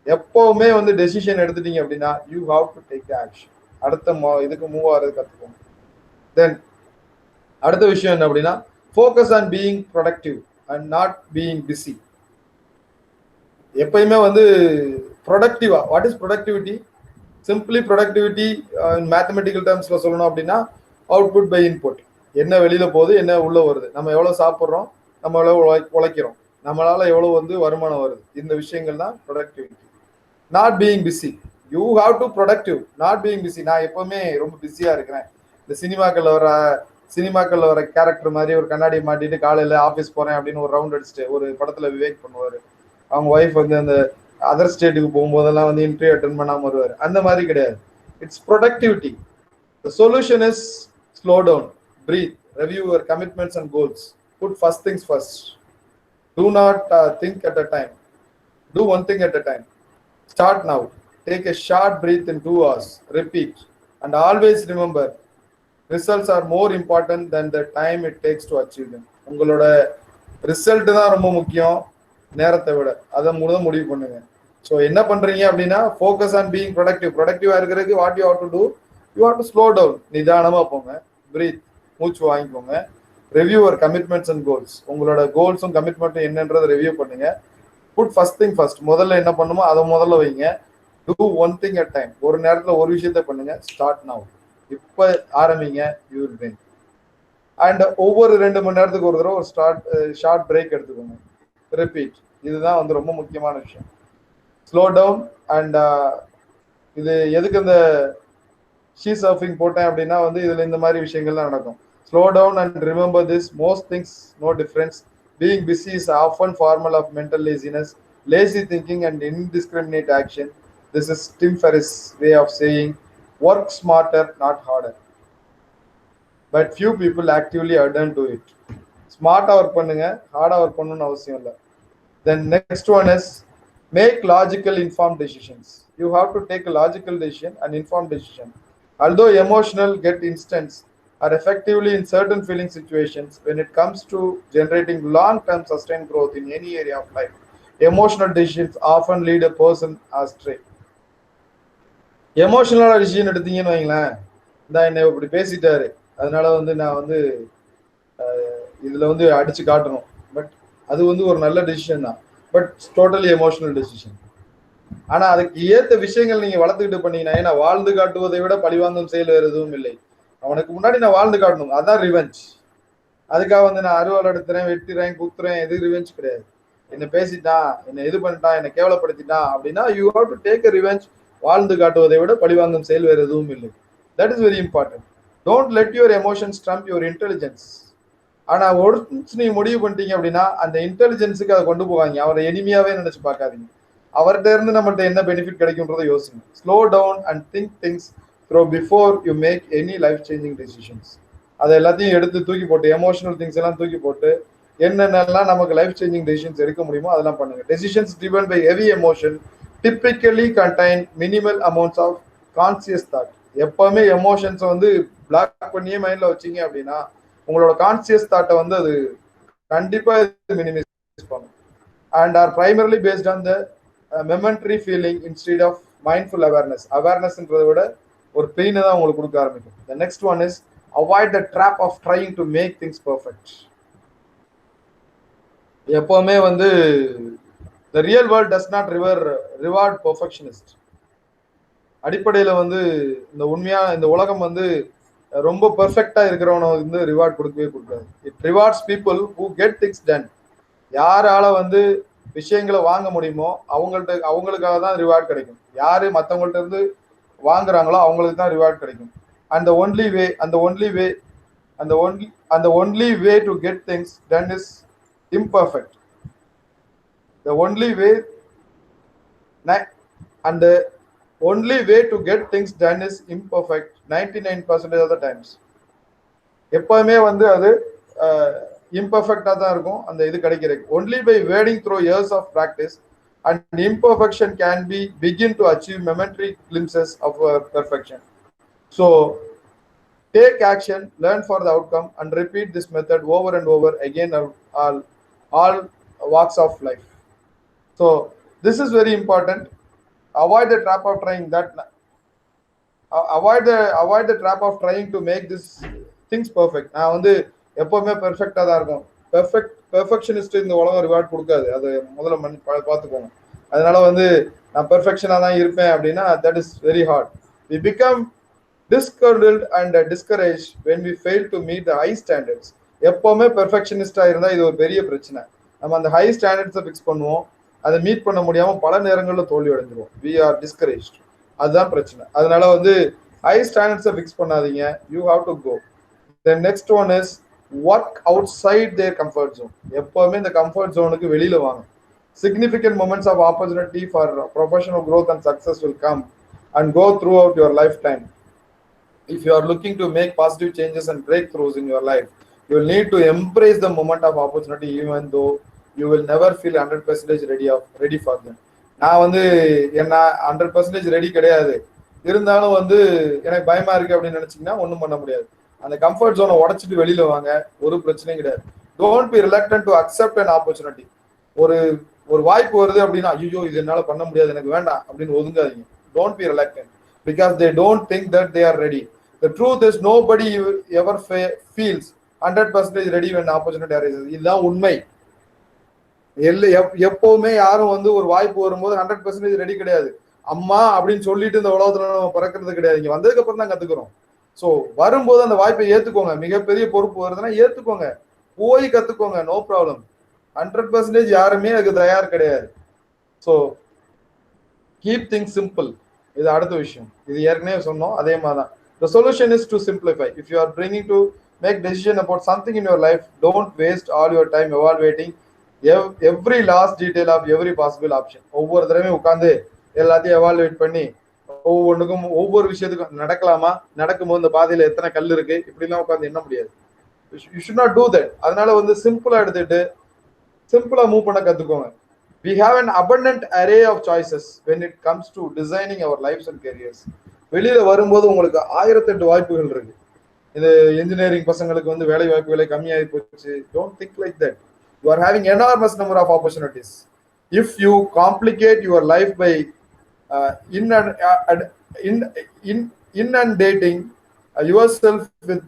எப்பவுமே வந்து decision எடுத்துட்டீங்க அப்படின்னா you have to take the action. அடுத்த இதுக்கு move ஆகிறது கத்துக்கோங்க. தென் அடுத்த விஷயம் என்ன அப்படின்னா focus on being productive and not being busy. எப்பயுமே வந்து ப்ரொடக்டிவா. What is productivity? Simply productivity mathematical டேர்ம்ஸ்ல சொல்லணும் அப்படின்னா அவுட்புட் பை இன்புட். என்ன வெளியில போகுது, என்ன உள்ள வருது, நம்ம எவ்வளவு சாப்பிட்றோம், நம்ம எவ்வளவு உழைக்கிறோம், நம்மளால எவ்வளவு வந்து வருமானம் வருது, இந்த விஷயங்கள் தான் productivity. Not being busy. You have to productive, not being busy. நான் எப்பவுமே ரொம்ப பிஸியா இருக்கிறேன். இந்த சினிமாக்கள்ல வர கேரக்டர் மாதிரி ஒரு கண்ணாடி மாட்டிட்டு காலையில ஆஃபீஸ் போறேன் அப்படின்னு ஒரு ரவுண்ட் அடிச்சுட்டு, ஒரு படத்துல விவேக் பண்ணுவாரு. அவங்க ஒய்ஃப் வந்து அந்த அதர் ஸ்டேட்டுக்கு போகும்போதெல்லாம் வந்து இன்டர்வியூ அட்டன் பண்ணாம வருவார். அந்த மாதிரி கிடையாது. It's productivity. The solution is slow down, breathe, review your commitments and goals. Put first things first. Do not think at a time. Do one thing at a time. Start now. Take a short breath in 2 hours. Repeat. And always remember, results are more important than the time it takes to achieve them. உங்களோட result தான் ரொம்ப முக்கியம் நேரத்தை விட. அதை முடிவு பண்ணுங்க. So என்ன பண்றீங்க அப்படின்னா ஃபோக்கஸ் ஆன் பீயிங் ப்ரொடக்டிவ். ப்ரொடக்டிவா இருக்கிறதுக்கு what you have to do, you have to slow down. நிதானமா போங்க, பிரீத், மூச்சு வாங்கிக்கோங்க. Review your commitments and goals. உங்களோட கோல்ஸும் கமிட்மெண்ட்டும் என்னன்றதை ரிவ்யூ பண்ணுங்க. Put first thing first. முதல்ல என்ன பண்ணுமோ அதை முதல்ல வைங்க. Do one thing at time. ஒரு நேரத்தில் ஒரு விஷயத்த பண்ணுங்க. Start now. இப்போ ஆரம்பிங்க. You will win. அண்ட் ஒவ்வொரு 2 மணி நேரத்துக்கு ஒரு தடவை ஒரு ஷார்ட் பிரேக் எடுத்துக்கோங்க. ரிப்பீட். இதுதான் வந்து ரொம்ப முக்கியமான விஷயம். Slow down. அண்ட் இது எதுக்கு இந்த ஷீ சர்ஃபிங் போட்டேன் அப்படின்னா வந்து இதுல இந்த மாதிரி விஷயங்கள்லாம் நடக்கும். Slow down and remember this, most things no difference. Being busy is often formal of mental laziness, lazy thinking and indiscriminate action. This is Tim Ferriss way of saying work smarter not harder. But few people actively adhere to it. ஸ்மார்ட்டாக work பண்ணுங்க, ஹார்டாக work பண்ணணும்னு அவசியம் இல்லை. Then next one is make logical informed decisions. You have to take a logical decision, an informed decision. Although emotional get instants are effectively in certain feeling situations, when it comes to generating long-term sustained growth in any area of life, emotional decisions often lead a person astray. எமோஷனலான decision எடுத்தீங்கன்னு வைங்களேன், இந்த என்ன இப்படி பேசிட்டாரு அதனால வந்து நான் வந்து இதுல வந்து அடிச்சு காட்டணும், பட் அது வந்து ஒரு நல்ல டிசிஷன் தான், பட் டோட்டலி எமோஷனல் டெசிஷன். ஆனா அதுக்கு ஏத்த விஷயங்கள் நீங்க வளர்த்துக்கிட்டு பண்ணீங்கன்னா, ஏன்னா வாழ்ந்து காட்டுவதை விட பழிவாங்கும் செயல் வேறு எதுவும் இல்லை. அவனுக்கு முன்னாடி நான் வாழ்ந்து காட்டணும், அதான் ரிவெஞ்ச். அதுக்காக வந்து நான் அறுவாள் எடுத்துறேன், வெட்டுறேன், குத்துறேன், எது ரிவெஞ்ச் கிடையாது. என்ன பேசிட்டான், என்ன இது பண்ணிட்டான், என்ன கேவலப்படுத்திட்டான் அப்படின்னா you have to take a revenge. வாழ்ந்து காட்டுவதை விட பழிவாங்கும் செயல் வேறு எதுவும் இல்லை. That is very important. Don't let your emotions Trump your intelligence. ஆனா ஒரு நீங்க முடிவு பண்ணிட்டீங்க அப்படின்னா அந்த இன்டெலிஜென்ஸுக்கு அதை கொண்டு போவாங்க. அவரை எனிமையாவே நினைச்சு பார்க்காதீங்க. அவர்கிட்ட இருந்து நம்மகிட்ட என்ன பெனிஃபிட் கிடைக்கும்ன்றதை யோசிங்க. Slow down and think things through before you make any life changing decisions. அதை எல்லாத்தையும் எடுத்து தூக்கி போட்டு, எமோஷனல் திங்ஸ் எல்லாம் தூக்கி போட்டு என்னென்னலாம் நமக்கு லைஃப் சேஞ்சிங் டெசிஷன்ஸ் எடுக்க முடியுமோ அதெல்லாம் பண்ணுங்க. Decisions driven by heavy emotion typically contain minimal amounts of conscious thought. எப்பவுமே எமோஷன்ஸை வந்து பிளாக் பண்ணியே மைண்ட்ல வச்சிங்க அப்படின்னா உங்களோட கான்சியஸ் தாட்டை வந்து அது கண்டிப்பா மினிமைஸ் பண்ணும். And are primarily based on the momentary feeling instead of mindful awareness. அவேர்னஸ்ன்றதை விட ஒரு பெயினை தான் உங்களுக்கு கொடுக்க ஆரம்பிக்கும். The next one is avoid the trap of trying to make things perfect. எப்பவுமே வந்து the real world does not reward perfectionist. அடிப்படையில் வந்து இந்த உலகம் வந்து ரொம்ப பெர்ஃபெக்டா இருக்கிறவன வந்து ரிவார்ட் கொடுக்கவே கொடுக்காது. It rewards people who get things ton. யாரால வந்து விஷயங்களை வாங்க முடியுமோ அவங்களுக்காக தான் ரிவார்ட் கிடைக்கும். யாரு மற்றவங்கள்ட்ட இருந்து வாங்குறாங்களோ அவங்களுக்கு தான் ரிவார்ட் கிடைக்கும். And the only way to get things done is imperfect. The only way to get things done is imperfect 99% of the times. எப்பவுமே வந்து அது இம்பர்ஃபெக்டா தான் இருக்கும் அந்த இது கிடைக்கிறது. only by wading through years of practice and imperfection can be begin to achieve momentary glimpses of perfection. So take action, learn for the outcome and repeat this method over and over again all walks of life. So this is very important. Avoid the trap of trying to make this things perfect. நான் வந்து எப்பவுமே பெர்ஃபெக்டா தான் இருக்கும். Perfectionist இந்த உலகம் reward கொடுக்காது. அது முதல்ல பார்த்துக்கோங்க. அதனால வந்து நான் பெர்ஃபெக்ஷனா தான் இருப்பேன் அப்படின்னா that is very hard. We become discouraged and discouraged when we fail to meet the high standards. எப்பவுமே பெர்ஃபெக்ஷனிஸ்டா இருந்தா இது ஒரு பெரிய பிரச்சனை. நம்ம அந்த ஹை ஸ்டாண்டர்ட்ஸை ஃபிக்ஸ் பண்ணுவோம், அதை மீட் பண்ண முடியாம பல நேரங்களில் தோல்வி அடைஞ்சிருவோம். வி ஆர் டிஸ்கரேஜ்ட், அதுதான் பிரச்சனை. அதனால வந்து ஹை ஸ்டாண்டர்ட்ஸை ஃபிக்ஸ் பண்ணாதீங்க. You have to go. The next one is work outside their comfort zone. எப்பவுமே இந்த கம்ஃபர்ட் ஜோனுக்கு வெளியில வாங்க. Significant moments of opportunity for professional growth and success will come and go throughout your lifetime. If you are looking to make positive changes and breakthroughs in your life, you will need to embrace the moment of opportunity, even though you will never feel 100% ready for them. நான் வந்து என்ன 100% ready கிடையாது, இருந்தாலும் வந்து எனக்கு பயமா இருக்கு அப்படின்னு நினைச்சீங்கன்னா ஒன்றும் பண்ண முடியாது. அந்த கம்ஃபர்ட் ஜோனை உடைச்சிட்டு வெளியில வாங்க, ஒரு பிரச்சனையும் கிடையாது. Don't be reluctant to accept an opportunity. ஒரு வாய்ப்பு வருது அப்படின்னா ஐயோ இது என்னால பண்ண முடியாது, எனக்கு வேண்டாம் அப்படின்னு ஒதுங்காதீங்க. Don't be reluctant because they don't think that they are ready. The truth is nobody ever feels 100% ready when opportunity arises. இதுதான் உண்மை. எப்பவுமே யாரும் வந்து ஒரு வாய்ப்பு வரும்போது 100% ரெடி கிடையாது. அம்மா அப்படின்னு சொல்லிட்டு இந்த உலகத்துல நம்ம பிறக்கிறது கிடையாது, இங்க வந்ததுக்கு அப்புறம் தான் கத்துக்கிறோம். ஸோ வரும்போது அந்த வாய்ப்பை ஏத்துக்கோங்க. மிகப்பெரிய பொறுப்பு வருதுன்னா ஏத்துக்கோங்க, போய் கத்துக்கோங்க, நோ ப்ராப்ளம். 100% யாருமே அதுக்கு தயார் கிடையாது. So keep things simple. இது அடுத்த விஷயம், இது ஏற்கனவே சொன்னோம், அதே மாதிரி தான். The solution is to simplify. If you are bringing to make decision about something in your life, don't waste all your time evaluating every last detail of every possible option. ஒவ்வொரு தடவையும் உட்காந்து எல்லாத்தையும் எவாலுவேட் பண்ணி ஒவ்வொன்றுக்கும் ஒவ்வொரு விஷயத்துக்கும் நடக்கலாமா, நடக்கும்போது இந்த பாதையில எத்தனை கல் இருக்கு இப்படிலாம் உட்காந்து எண்ண முடியாது. You should not do that. அதனால வந்து சிம்பிளா எடுத்துட்டு சிம்பிளா மூவ் பண்ண கத்துக்கோங்க. We have an abundant array of choices when it comes to designing our lives and careers. வெளியில வரும்போது உங்களுக்கு 1008 வாய்ப்புகள் இருக்கு. இந்த இன்ஜினியரிங் பசங்களுக்கு வந்து வேலை வாய்ப்புகளை கம்மியாகி போச்சு. Don't think like that. You are having enormous number of opportunities. If you complicate your life by inundating yourself with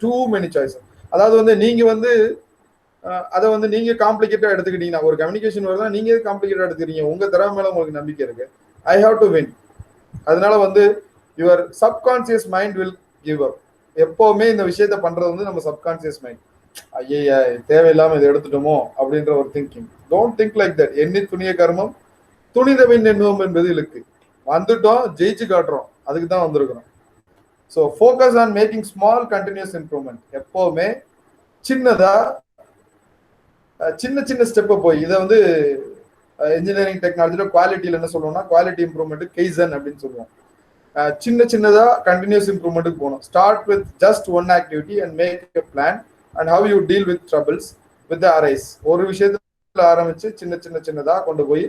too many choices. அதாவது வந்து நீங்க வந்து அதை வந்து நீங்க காம்ப்ளிகேட்டா எடுத்துக்கிட்டீங்கன்னா, ஒரு கம்யூனிகேஷன் வருதுன்னா நீங்க காம்ப்ளிகேட்டா எடுத்துக்கிறீங்க. உங்க திறமை மேல உங்களுக்கு நம்பிக்கை இருக்கு. I have to win. அதனால வந்து your subconscious mind will give up. எப்பவுமே இந்த விஷயத்த பண்றது வந்து நம்ம சப்கான்சியஸ் மைண்ட், ஐயா தேவையில்லாம இதை எடுத்துட்டோமோ அப்படின்ற ஒரு thinking. Don't think like that. எண்ணி துணிய கர்மம் துணிதவின் எண்ணுவோம் என்பது இருக்கு. வந்துட்டோம், ஜெயிச்சு காட்டுறோம், அதுக்கு தான் வந்திருக்கிறோம். So focus on making small continuous improvement. எப்பவுமே சின்னதா சின்ன சின்ன ஸ்டெப்பை போய், இதை வந்து இன்ஜினியரிங் டெக்னாலஜில குவாலிட்டியில் என்ன சொல்லுவோம்னா குவாலிட்டி இம்ப்ரூவ்மெண்ட் கெய்சன் அப்படின்னு சொல்லுவோம். சின்ன சின்னதா கண்டினியூஸ் இம்ப்ரூவ்மெண்ட்டுக்கு போகணும். Start with just one activity and make a plan and how you deal with troubles with arise. ஒரு விஷயத்துல ஆரம்பிச்சு சின்னதா கொண்டு போய்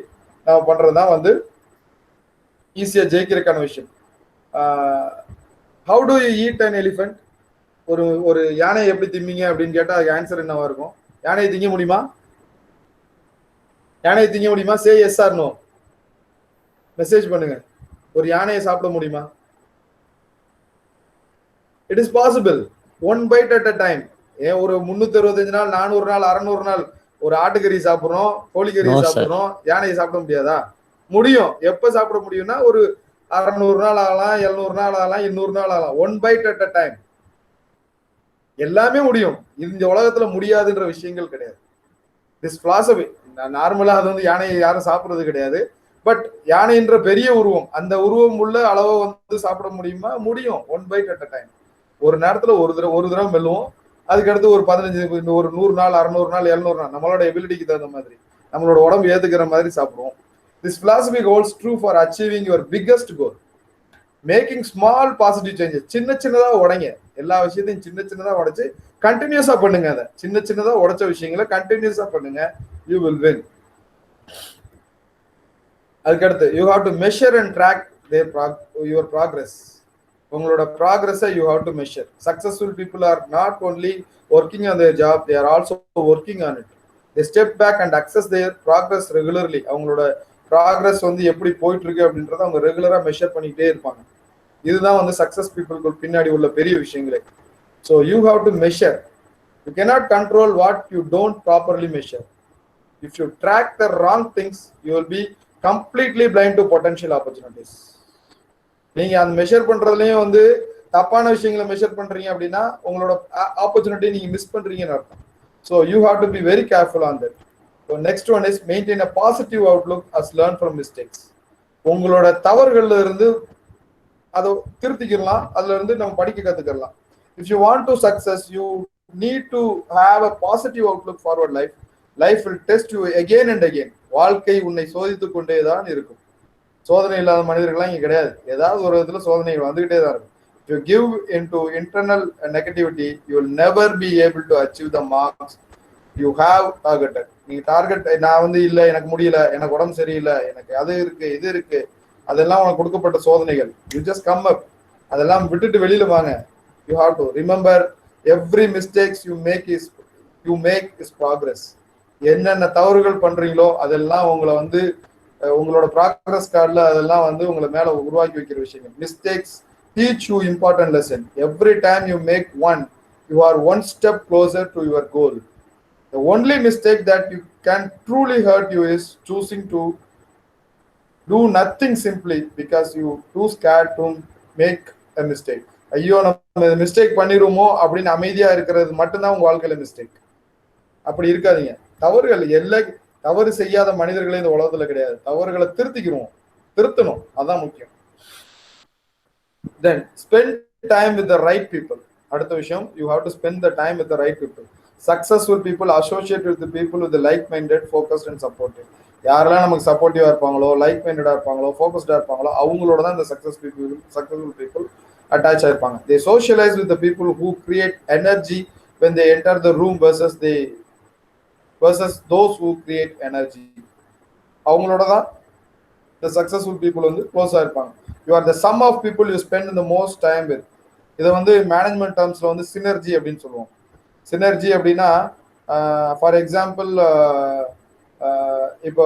நம்ம பண்றதுதான் வந்து ஈஸியா ஜெயிக்கிறதுக்கான விஷயம். How to you eat an elephant? ஒரு யானையை எப்படி திம்பிங்க அப்படின்னு கேட்டா அதுக்கு ஆன்சர் என்னவா இருக்கும்? யானையை திங்க முடியுமா? யானையை திங்க முடியுமா? Say yes or no. Message பண்ணுங்க. ஒரு யானையை சாப்பிட முடியுமா? It is possible. One bite at a time. ஏன் ஒரு 365 நாள் 400 நாள் 600 நாள் ஒரு ஆட்டுக்கறி சாப்பிடுறோம், கோழிக்கறி சாப்பிடுறோம், யானையை சாப்பிட முடியாதா? முடியும். எப்ப சாப்பிட முடியும்னா ஒரு 600 நாள் ஆகலாம், 700 நாள் ஆகலாம், 800 நாள் ஆகலாம். One bite at a time. எல்லாமே முடியும். இந்த உலகத்துல முடியாதுன்ற விஷயங்கள் கிடையாது. திஸ் பிலாசபி நார்மலா அது வந்து யானையை யாரும் சாப்பிடுறது கிடையாது. பட் யானைன்ற பெரிய உருவம், அந்த உருவம் உள்ள அளவை வந்து சாப்பிட முடியுமா? முடியும். One bite at a time. ஒரு நேரத்துல ஒரு தடவை மெல்லுவோம். அதுக்கடுத்து ஒரு 15 ஒரு 100 நாள் 600 நாள் 700 நாள் நம்மளோட எபிலிட்டிக்கு தகுந்த மாதிரி நம்மளோட உடம்பு ஏத்துக்கிற மாதிரி சாப்பிடுவோம். This philosophy holds true for achieving your biggest goal. Making small positive changes. சின்னதா உடைங்க. எல்லா விஷயத்தையும் சின்னதா உடைச்சு கண்டினியூஸா பண்ணுங்க. அதை சின்னதா உடைச்ச விஷயங்களை கண்டினியூஸா பண்ணுங்க. You will win. அதுக்கடுத்து you have to measure and track your progress. உங்களோட ப்ராக்ரஸை you have to measure. Successful people are not only working on their job, they are also working on it. They step back and assess their progress regularly. அவங்களோட progress வந்து எப்படி போயிட்டு இருக்கு அப்படின்றத அவங்க ரெகுலரா மெஷர் பண்ணிக்கிட்டே இருப்பாங்க. இதுதான் வந்து சக்சஸ் பீப்புளுக்கு பின்னாடி உள்ள பெரிய விஷயங்களே. So you have to measure. You cannot control what you don't properly measure. If you track the wrong things, you will be completely blind to potential opportunities. நீங்க அந்த மெஷர் பண்றதுலயும் வந்து தப்பான விஷயங்களை மெஷர் பண்றீங்க அப்படின்னா உங்களோட ஆப்பர்ச்சுனிட்டி நீங்க மிஸ் பண்றீங்கன்னு அர்த்தம். So you have to B very careful on that. So next one is maintain a positive Outlook as learn from mistakes. உங்களோட தவறுகள்ல இருந்து அதை திருத்திக்கலாம், அதுல இருந்து நம்ம படிக்க கத்துக்கலாம். If you want to success, you need to have a positive Outlook forward life. Life will test you again and again. வாழ்க்கை உன்னை சோதித்துக் கொண்டேதான் இருக்கும். சோதனை இல்லாத மனிதர்கள்லாம் இங்க கிடையாது. ஏதாவது ஒரு விதத்துல சோதனைகள் வந்துகிட்டே தான் இருக்கும். If you give into internal negativity, you will never be able to achieve the marks you have targeted. நீங்க டார்கெட் நான் வந்து இல்ல, எனக்கு முடியல, எனக்கு உடம்பு சரியில்லை, எனக்கு அது இருக்கு, இது இருக்கு, அதெல்லாம் உனக்கு கொடுக்கப்பட்ட சோதனைகள். You just come up. அதெல்லாம் விட்டுட்டு வெளியில வாங்க. You have to remember every mistakes you make is progress. என்னென்ன தவறுகள் பண்றீங்களோ அதெல்லாம் உங்களை வந்து உங்களோட ப்ராக்ரஸ் கார்டில் அதெல்லாம் வந்து உங்களை மேல உருவாக்கி வைக்கிற விஷயங்கள். Mistakes teach you important lesson. Every time you make one, you are one step closer to your goal. The only mistake that you can truly hurt you is choosing to do nothing simply because you too scared to make a mistake. ஐயோ நம்ம mistake பண்ணிடுவோமோ அப்படின்னு அமைதியா இருக்கிறது மட்டும்தான் உங்க வாழ்க்கையில mistake. அப்படி இருக்காதீங்க. தவறுகள் தவறு செய்யாத மனிதர்களே இந்த உலகத்துல கிடையாது. தவறுகளை திருத்தணும், அதான் முக்கியம். Then spend time with the right people. அடுத்த விஷயம், you have to spend the time with the right people. Successful people associate with the people with the like-minded, focused and supportive. யாரெல்லாம் நமக்கு சப்போர்ட்டிவா இருப்பாங்களோ, லைக் மைண்டடா இருப்பாங்களோ, ஃபோக்கஸ்டா இருப்பாங்களோ அவங்களோட தான் இந்த சக்சஸ்ஃபுல் பீப்புள் அட்டாச் ஆயிருப்பாங்க. They socialize with the people who create energy when they enter the room versus those who create energy. அவங்களோட தான் the successful people வந்து க்ளோஸா இருப்பாங்க. You are the sum of people you spend the most time with. இதை வந்து management டேர்ம்ஸ்ல வந்து synergy அப்படின்னு சொல்லுவோம். சினர்ஜி அப்படின்னா ஃபார் எக்ஸாம்பிள் இப்போ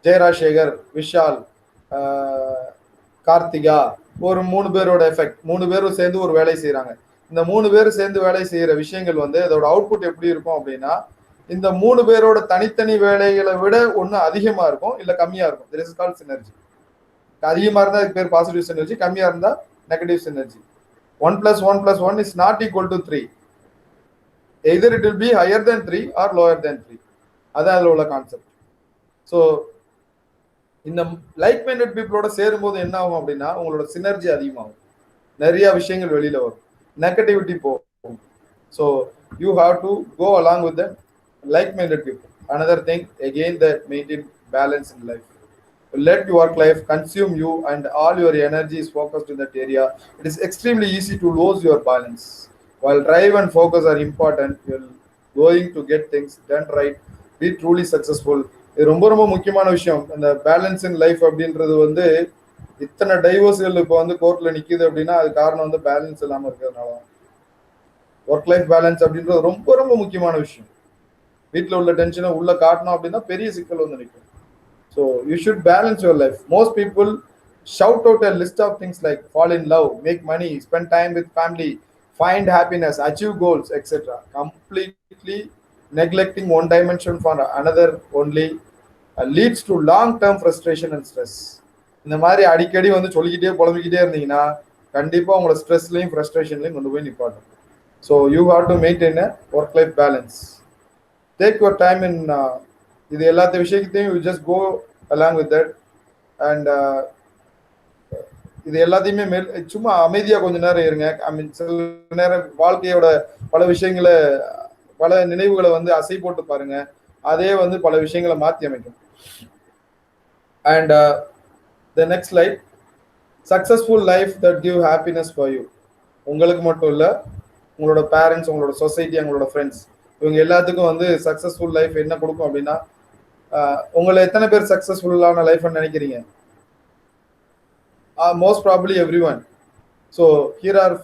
ஜெயராஜசேகர், விஷால், கார்த்திகா, ஒரு 3 பேரோட எஃபெக்ட். 3 பேரும் சேர்ந்து ஒரு வேலை செய்யறாங்க. இந்த 3 பேரும் சேர்ந்து வேலை செய்யற விஷயங்கள் வந்து அதோட அவுட்புட் எப்படி இருக்கும் அப்படின்னா, இந்த 3 பேரோட தனித்தனி வேலைகளை விட ஒன்று அதிகமா இருக்கும், இல்ல கம்மியா இருக்கும். This is called synergy. அதிகமா இருந்தா அதுக்கு பேர் பாசிட்டிவ் சினர்ஜி, கம்மியா இருந்தா negative synergy. 1 + 1 + 1 is not equal to 3. Either it will be higher than 3 or lower than 3. அதான் அதுல உள்ள கான்செப்ட். ஸோ இந்த லைக் மைண்டட் பீப்புளோட சேரும்போது என்ன ஆகும் அப்படின்னா உங்களோட சினர்ஜி அதிகமாகும், நிறைய விஷயங்கள் வெளியில வரும், நெகட்டிவிட்டி போகும். So you have to go along with the like minded people. Another thing again, that maintain balance in life. Let your work life consume you and all your energy is focused in that area. It is extremely easy to lose your balance. While drive and focus are important, you're going to get things done right, be truly successful. இது ரொம்ப ரொம்ப முக்கியமான விஷயம். இந்த balance in life அப்படின்றது வந்து இத்தனை டைவர்ஸ்கள் இப்போ வந்து கோர்ட்ல நிக்குது அப்படின்னா அது காரணம் வந்து பேலன்ஸ் இல்லாம இருக்கிறதுனால. ஒர்க் லைஃப் பேலன்ஸ் அப்படின்றது ரொம்ப ரொம்ப முக்கியமான விஷயம். வீட்டில் உள்ள டென்ஷனை உள்ள காட்டணும் அப்படின்னா பெரிய சிக்கல் வந்து நிற்கும். So you should balance your life. Most people shout out a list of things like fall in love, make money, spend time with family, find happiness, achieve goals, etc. Completely neglecting one dimension for another only leads to long-term frustration and stress. இந்த மாதிரி அடிக்கடி வந்து சொல்லிக்கிட்டே புலம்பிக்கிட்டே இருந்தீங்கன்னா கண்டிப்பா உங்களோட ஸ்ட்ரெஸ்லையும் ஃப்ரஸ்ட்ரேஷன்லையும் கொண்டு போய் நிப்பாட்டும். So you have to maintain a work life balance. Take your time in இது எல்லாத்த விஷயத்தையும் you just go along with that and இது எல்லாத்தையுமே சும்மா அமைதியா கொஞ்ச நேரம் இருங்க. ஐ மீன் சில நேரம் வாழ்க்கையோட பல விஷயங்களை, பல நினைவுகளை வந்து அசை போட்டு பாருங்க. அதே வந்து பல விஷயங்களை மாற்றி அமைக்கும். And the next life, successful life that give happiness for you. உங்களுக்கு மட்டும் இல்லை, உங்களோட பேரண்ட்ஸ், உங்களோட சொசைட்டி, உங்களோட ஃப்ரெண்ட்ஸ், இவங்க எல்லாத்துக்கும் வந்து சக்சஸ்ஃபுல் லைஃப் என்ன கொடுக்கும் அப்படின்னா, உங்களை எத்தனை பேர் சக்சஸ்ஃபுல்லான லைஃப் நினைக்கிறீங்க? Most probably every one. So here are,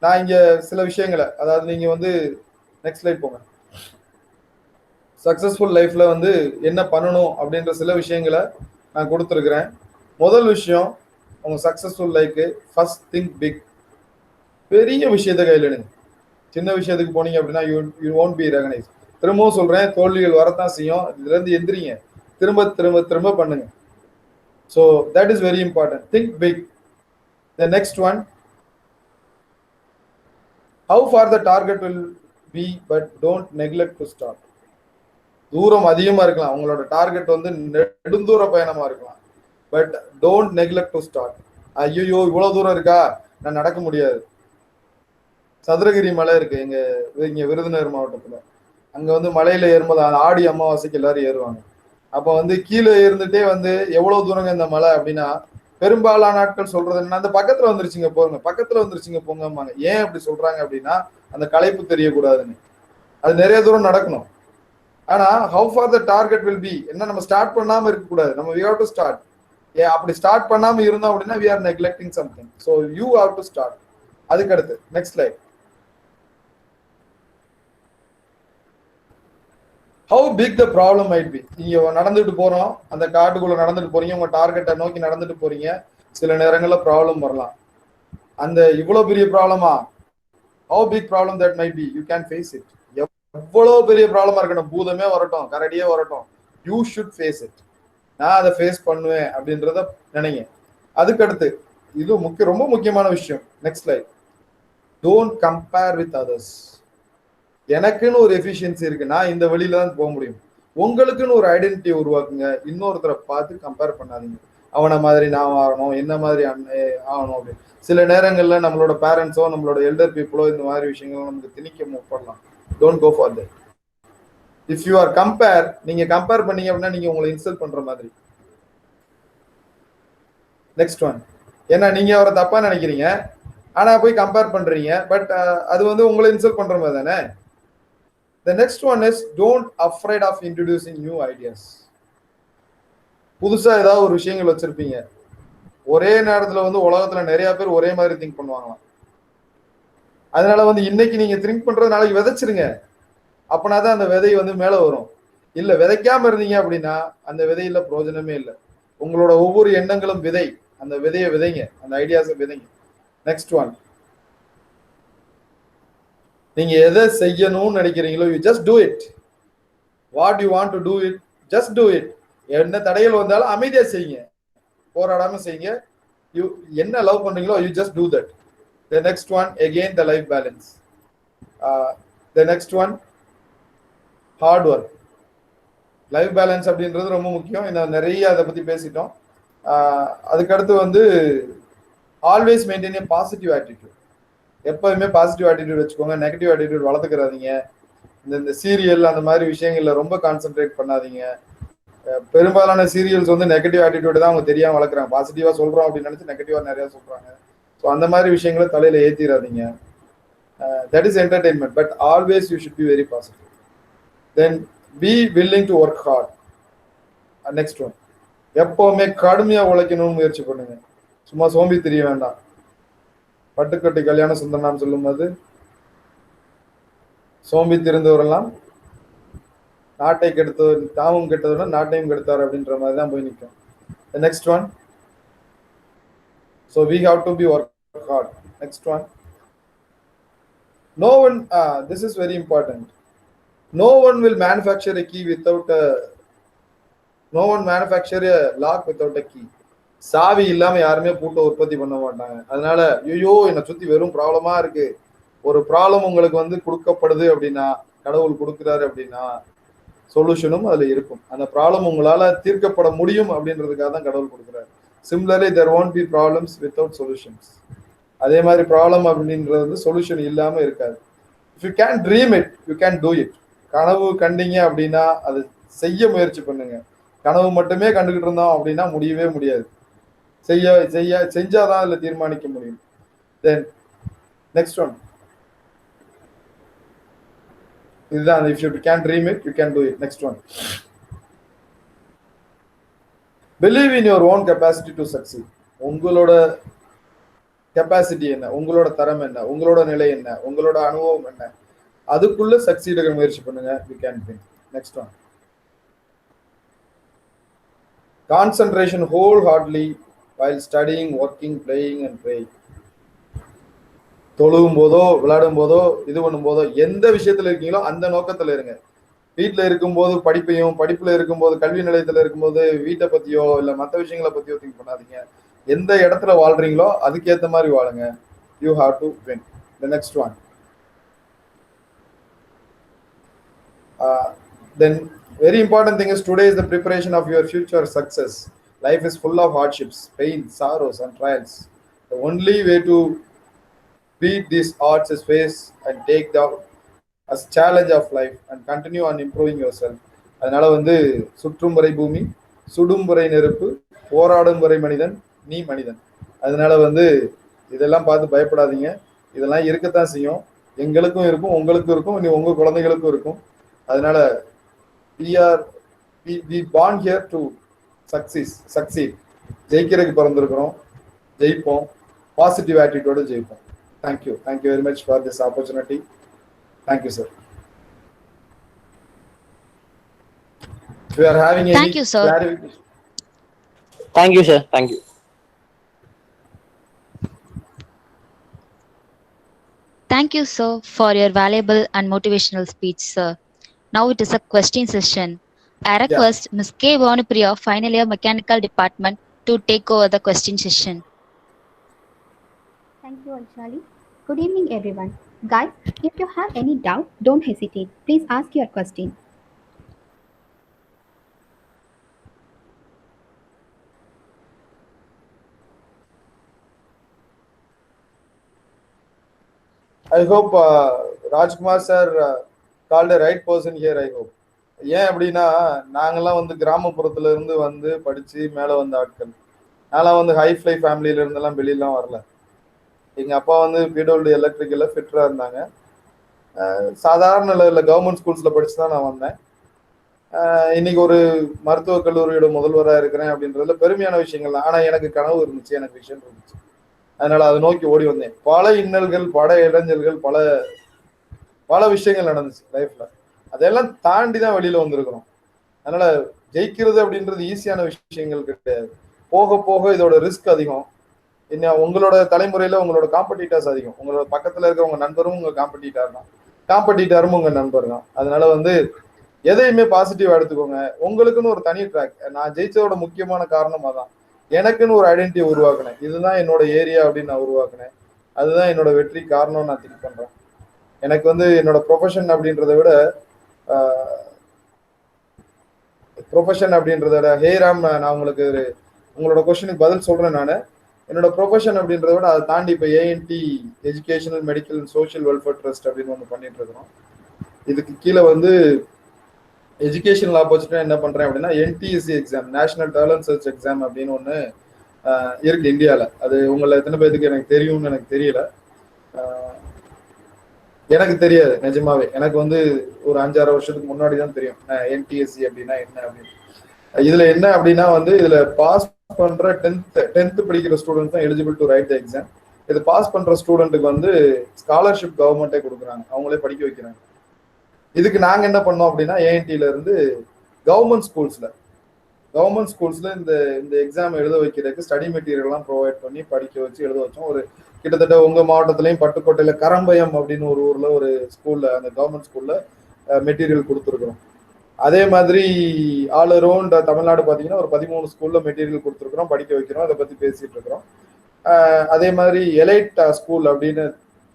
நான் இங்கே சில விஷயங்களை, அதாவது நீங்கள் வந்து நெக்ஸ்ட் ஸ்லைட் போங்க. சக்சஸ்ஃபுல் லைஃப்பில் வந்து என்ன பண்ணணும் அப்படின்ற சில விஷயங்களை நான் கொடுத்துருக்குறேன். முதல் விஷயம், உங்கள் சக்சஸ்ஃபுல் லைஃப்க்கு ஃபர்ஸ்ட் திங்க் பிக். பெரிய விஷயத்தை கையில் எடுங்க. சின்ன விஷயத்துக்கு போனீங்க அப்படின்னா யூ ஒன்ட் பி ரெகனைஸ். திரும்பவும் சொல்றேன், தோல்விகள் வரத்தான் செய்யும். இதுல இருந்து எந்திரிங்க, திரும்ப திரும்ப திரும்ப பண்ணுங்க. So that is very important. Think big. The next one, how far the target will be, but don't neglect to start. தூரம் அதிகமா இருக்கலாம், உங்களோட டார்கெட் வந்து நெடுந்தூர பயணமா இருக்கலாம், but don't neglect to start. ஐயோ இவ்வளவு தூரம் இருக்கா, நான் நடக்க முடியாது. சதுரகிரி மலை இருக்கு இங்க விருதுநகர் மாவட்டத்துல. அங்க வந்து மலையில ஏறும்போது ஆடி அமாவாசைக்கு எல்லாரும் ஏறுவாங்க. அப்ப வந்து கீழே இருந்துட்டே வந்து எவ்வளவு தூரங்க இந்த மலை அப்படின்னா, பெரும்பாலான நாட்கள் சொல்றது என்ன, அந்த பக்கத்துல வந்துருச்சுங்க போங்க, பக்கத்துல வந்துருச்சுங்க போங்கம்பாங்க. ஏன் அப்படி சொல்றாங்க அப்படின்னா, அந்த களைப்பு தெரியக்கூடாதுன்னு. அது நிறைய தூரம் நடக்கணும். ஆனா how far the target will be என்ன, நம்ம ஸ்டார்ட் பண்ணாம இருக்கக்கூடாது. நம்ம வி ஹேவ் டு ஸ்டார்ட். அப்படி ஸ்டார்ட் பண்ணாம இருந்தோம் அப்படின்னா we are neglecting something. So you have to start. அதுக்கு அடுத்து next slide. How big the problem might be. நீங்க நடந்துட்டு போறோம், அந்த காட்டுக்குள்ள நடந்துட்டு போறீங்க, உங்க டார்கெட்டை நோக்கி நடந்துட்டு போறீங்க. சில நேரங்கள்ல ப்ராப்ளம் வரலாம். அந்த இவ்வளவு பெரிய ப்ராப்ளமா, how big problem that might be, you can face it. எவ்வளவு பெரிய ப்ராப்ளமா இருக்கட்டும், பூதமே வரட்டும், கரடியே வரட்டும், யூ ஷுட் ஃபேஸ் இட். நான் அதை ஃபேஸ் பண்ணுவேன் அப்படின்றத நினைங்க. அதுக்கடுத்து இது ரொம்ப முக்கியமான விஷயம். Next slide. Don't compare with others. எனக்குன்னு ஒரு எஃபிஷியன்சி இருக்கு, நான் இந்த வழியில தான் போக முடியும். உங்களுக்குன்னு ஒரு ஐடென்டிட்டி உருவாக்குங்க. இன்னொருத்தரை பார்த்து கம்பேர் பண்ணாதீங்க. அவனை மாதிரி நான் ஆகணும், என்ன மாதிரி ஆகணும் அப்படின்னு. சில நேரங்கள்ல நம்மளோட பேரண்ட்ஸோ நம்மளோட எல்டர் பீப்புளோ இந்த மாதிரி விஷயங்களும் நமக்கு திணிக்க முற்படலாம். Don't go for that. If you are compare, நீங்க கம்பேர் பண்ணீங்க அப்படின்னா நீங்க உங்களை இன்சல்ட் பண்ற மாதிரி. நெக்ஸ்ட் ஒன், ஏன்னா நீங்க அவரை தப்பா நினைக்கிறீங்க, ஆனா போய் கம்பேர் பண்றீங்க, பட் அது வந்து உங்களை இன்சல்ட் பண்ற மாதிரி தானே. The next one is don't afraid of introducing new ideas. புதுசா ஏதாவது ஒரு விஷயங்கள் வச்சிருப்பீங்க. ஒரே நேரத்துல வந்து உலகத்துல நிறைய பேர் ஒரே மாதிரி திங்க் பண்ணுவாங்களாம். அதனால வந்து இன்னைக்கு நீங்க திங்க் பண்றது நாளைக்கு விதைச்சிருங்க. அப்பனாதான் அந்த விதை வந்து மேல வரும். இல்ல விதைக்காம இருந்தீங்க அப்படின்னா அந்த விதையில பிரயோஜனமே இல்லை. உங்களோட ஒவ்வொரு எண்ணங்களும் விதை. அந்த விதையை விதைங்க, அந்த ஐடியாஸை விதைங்க. நெக்ஸ்ட் ஒன், நீங்க எதை செய்யணும்னு நினைக்கிறீங்களோ you just do it. What you want to do it, just do it. என்ன தடைகள் வந்தாலும் அமைதியா செய்யுங்க, போராடாம செய்யுங்க. யூ என்ன லவ் பண்றீங்களோ you just do that. The next one again the life balance. The next one hard work. Life balance அப்படின்றது ரொம்ப முக்கியம். இந்த நிறைய அதை பத்தி பேசிட்டோம். அதுக்கடுத்து வந்து always maintain a positive attitude. எப்பவுமே பாசிட்டிவ் ஆட்டிடியூட் வச்சுக்கோங்க. நெகட்டிவ் ஆட்டிடியூட் வளர்த்துக்கிறாதீங்க. இந்த சீரியல் அந்த மாதிரி விஷயங்கள்ல ரொம்ப கான்சென்ட்ரேட் பண்ணாதீங்க. பெரும்பாலான சீரியல்ஸ் வந்து நெகட்டிவ் ஆட்டிடியூட் தான் அவங்க தெரியாம வளர்க்குறாங்க. பாசிட்டிவா சொல்றோம் அப்படின்னு நினைச்சு நெகட்டிவா நிறைய சொல்றாங்க. ஸோ அந்த மாதிரி விஷயங்களை தலையில ஏற்றிடாதீங்க. That is entertainment, but always you should be very positive. Then be willing to work hard. Next one, எப்பவுமே கடுமையா உழைக்கணும்னு முயற்சி பண்ணுங்க. சும்மா சோம்பி தெரிய வேண்டாம். பட்டுக்கட்டி கல்யாண சுந்தரனான்னு சொல்லும்போது சோம்பி திருந்தவரெல்லாம் நாட்டை கெடுத்தவர், தாமும் கெட்டதுடன் நாட்டையும் கெடுத்தார் அப்படின்ற மாதிரி தான் போய் நிற்கும். Next one, so we have to be work hard. Next one, no one, this is very important. No one will manufacture a key without no one manufacture a lock without a key. சாவி இல்லாம யாருமே பூட்டை உற்பத்தி பண்ண மாட்டாங்க. அதனால ஐயோ என்னை சுத்தி வெறும் ப்ராப்ளமா இருக்கு. ஒரு ப்ராப்ளம் உங்களுக்கு வந்து கொடுக்கப்படுது அப்படின்னா, கடவுள் கொடுக்குறாரு அப்படின்னா சொல்யூஷனும் அதுல இருக்கும். அந்த ப்ராப்ளம் உங்களால தீர்க்கப்பட முடியும் அப்படின்றதுக்காக தான் கடவுள் கொடுக்குறாரு. Similarly there won't be problems without solutions. அதே மாதிரி ப்ராப்ளம் அப்படின்றது வந்து சொல்யூஷன் இல்லாம இருக்காது. If you can dream it you can do it. கனவு கண்டீங்க அப்படின்னா அது செய்ய முயற்சி பண்ணுங்க. கனவு மட்டுமே கண்டுகிட்டு இருந்தோம் அப்படின்னா முடியவே முடியாது. செஞ்சாதான் அதுல தீர்மானிக்க முடியும். தென் நெக்ஸ்ட் ஒன், இதுதான், if you can dream it you can do it. Next one, believe in your own capacity to succeed. உங்களோட கெப்பாசிட்டி என்ன, உங்களோட தரம் என்ன, உங்களோட நிலை என்ன, உங்களோட அனுபவம் என்ன, அதுக்குள்ள சக்சீட் முயற்சி பண்ணுங்க. you can win. Next one, concentration wholeheartedly while studying, working, playing and praying. தொழுகும் போதோ விளையாடும் போதோ இது பண்ணும் போதோ எந்த விஷயத்துல இருக்கீங்களோ அந்த நோக்கத்துல இருங்க. வீட்டில் இருக்கும்போது படிப்புல இருக்கும்போது கல்வி நிலையத்தில் இருக்கும்போது வீட்டை பத்தியோ இல்லை மற்ற விஷயங்களை பத்தியோ திங்க் பண்ணாதீங்க. எந்த இடத்துல வாழ்றீங்களோ அதுக்கேற்ற மாதிரி வாழுங்க. You have to win. The next one. Then very important thing is today is the preparation of your future success. Life is full of hardships, pain, sorrows, and trials. The only way to beat these odds is face and take the as challenge of life and continue on improving yourself. அதனால வந்து சுற்றும் வரை பூமி, சுடும் வரை நெருப்பு, போராடும் வரை மனிதன், நீ மனிதன். அதனால வந்து இதெல்லாம் பார்த்து பயப்படாதீங்க. இதெல்லாம் இருக்கத்தான் செய்யும். எங்களுக்கும் இருக்கும், உங்களுக்கும் இருக்கும், இனி உங்க குழந்தைகளுக்கும் இருக்கும். அதனால we born here to succeed. ஜெயிக்கிறதுக்கு பிறந்திருக்கிறோம், ஜெயிப்போம். பாசிட்டிவ் ஆட்டிடியூடோட ஜெயிப்போம். Thank you very much for this opportunity. Thank you sir. If you are having any Thank you, sir. clarification. Thank you, sir. Thank you. Thank you, sir, for your valuable and motivational speech, sir. Now it is a question session. I request Ms. K. Vanupriya, final year mechanical department, to take over the question session. Thank you, Anshali. Good evening, everyone. Guys, if you have any doubt, don't hesitate. Please ask your question. I hope Rajkumar sir called the right person here. I hope. ஏன் அப்படின்னா நாங்கெல்லாம் வந்து கிராமப்புறத்துல இருந்து வந்து படிச்சு மேல வந்த ஆட்கள். நான்லாம் வந்து ஹைஃப்ளை ஃபேமிலியில இருந்தெல்லாம் வெளியெல்லாம் வரல. எங்க அப்பா வந்து பிடபிள்யூ எலக்ட்ரிக்கல்ல ஃபிட்டரா இருந்தாங்க. சாதாரண லெவலில் கவர்மெண்ட் ஸ்கூல்ஸ்ல படிச்சு தான் நான் வந்தேன். இன்னைக்கு ஒரு மருத்துவக் கல்லூரியோட முதல்வராக இருக்கிறேன் அப்படின்றதுல பெருமையான விஷயங்கள் தான். ஆனா எனக்கு கனவு இருந்துச்சு, எனக்கு விஷயம் இருந்துச்சு. அதனால அதை நோக்கி ஓடி வந்தேன். பல இன்னல்கள், பல இளைஞர்கள், பல விஷயங்கள் நடந்துச்சு லைஃப்ல. அதெல்லாம் தாண்டி தான் வெளியில வந்திருக்கிறோம். அதனால ஜெயிக்கிறது அப்படின்றது ஈஸியான விஷயங்கள் கிடையாது. போக போக இதோட ரிஸ்க் அதிகம். இன்னும் உங்களோட தலைமுறையில உங்களோட காம்படிட்டர்ஸ் அதிகம். உங்களோட பக்கத்துல இருக்க உங்க நண்பரும் உங்க காம்படிட்டர் தான், காம்படிட்டரும் உங்க நண்பர் தான். அதனால வந்து எதையுமே பாசிட்டிவா எடுத்துக்கோங்க. உங்களுக்குன்னு ஒரு தனி ட்ராக். நான் ஜெயிச்சதோட முக்கியமான காரணம் அதான். எனக்குன்னு ஒரு ஐடென்டிட்டி உருவாக்குனேன். இதுதான் என்னோட ஏரியா அப்படின்னு நான் உருவாக்குனேன். அதுதான் என்னோட வெற்றி காரணம் நான் திங்க் பண்றேன். எனக்கு வந்து என்னோட ப்ரொஃபஷன் அப்படின்றத விட ஹேராம், நான் உங்களுக்கு உங்களோட கொஸ்டினுக்கு பதில் சொல்றேன். நான் என்னோட ப்ரொஃபஷன் அப்படின்றத விட அதை தாண்டி இப்போ AND educational medical social welfare trust அப்படின்னு ஒன்று பண்ணிட்டு இருக்கிறோம். இதுக்கு கீழே வந்து எஜுகேஷனல் ஆப்பர்ச்சுனிட்டி என்ன பண்றேன் அப்படின்னா NTSC exam, national talent search exam அப்படின்னு ஒன்று இருக்கு இந்தியாவில். அது உங்களை எத்தனை பேருக்கு எனக்கு தெரியும்னு எனக்கு தெரியல. எனக்கு தெரியாது நிஜமாவே. எனக்கு வந்து ஒரு 5-6 வருஷத்துக்கு முன்னாடி தான் தெரியும் என்டிஎஸ்சி அப்படின்னா என்ன அப்படின்னு. இதுல என்ன அப்படின்னா வந்து இதுல பாஸ் பண்ற 10th படிக்கிற ஸ்டூடெண்ட் தான் eligible to right the exam. இது பாஸ் பண்ற ஸ்டூடெண்ட்டுக்கு வந்து ஸ்காலர்ஷிப் கவர்மெண்டே கொடுக்குறாங்க, அவங்களே படிக்க வைக்கிறாங்க. இதுக்கு நாங்க என்ன பண்ணோம் அப்படின்னா ஏஎன்டில இருந்து கவர்மெண்ட் ஸ்கூல்ஸ்ல இந்த எக்ஸாம் எழுத வைக்கிறதுக்கு ஸ்டடி மெட்டீரியல்லாம் ப்ரொவைட் பண்ணி படிக்க வச்சு எழுத வச்சோம். ஒரு கிட்டத்தட்ட உங்க மாவட்டத்திலையும் பட்டுக்கோட்டையில கரம்பயம் அப்படின்னு ஒரு ஊர்ல ஒரு ஸ்கூல்ல, அந்த கவர்மெண்ட் ஸ்கூல்ல மெட்டீரியல் கொடுத்துருக்குறோம். அதே மாதிரி ஆல் அரௌண்ட் தமிழ்நாடு பார்த்தீங்கன்னா ஒரு 13 ஸ்கூல்ல மெட்டீரியல் கொடுத்துருக்குறோம், படிக்க வைக்கிறோம். அதை பத்தி பேசிட்டு இருக்கிறோம். அதே மாதிரி எலைட் ஸ்கூல் அப்படின்னு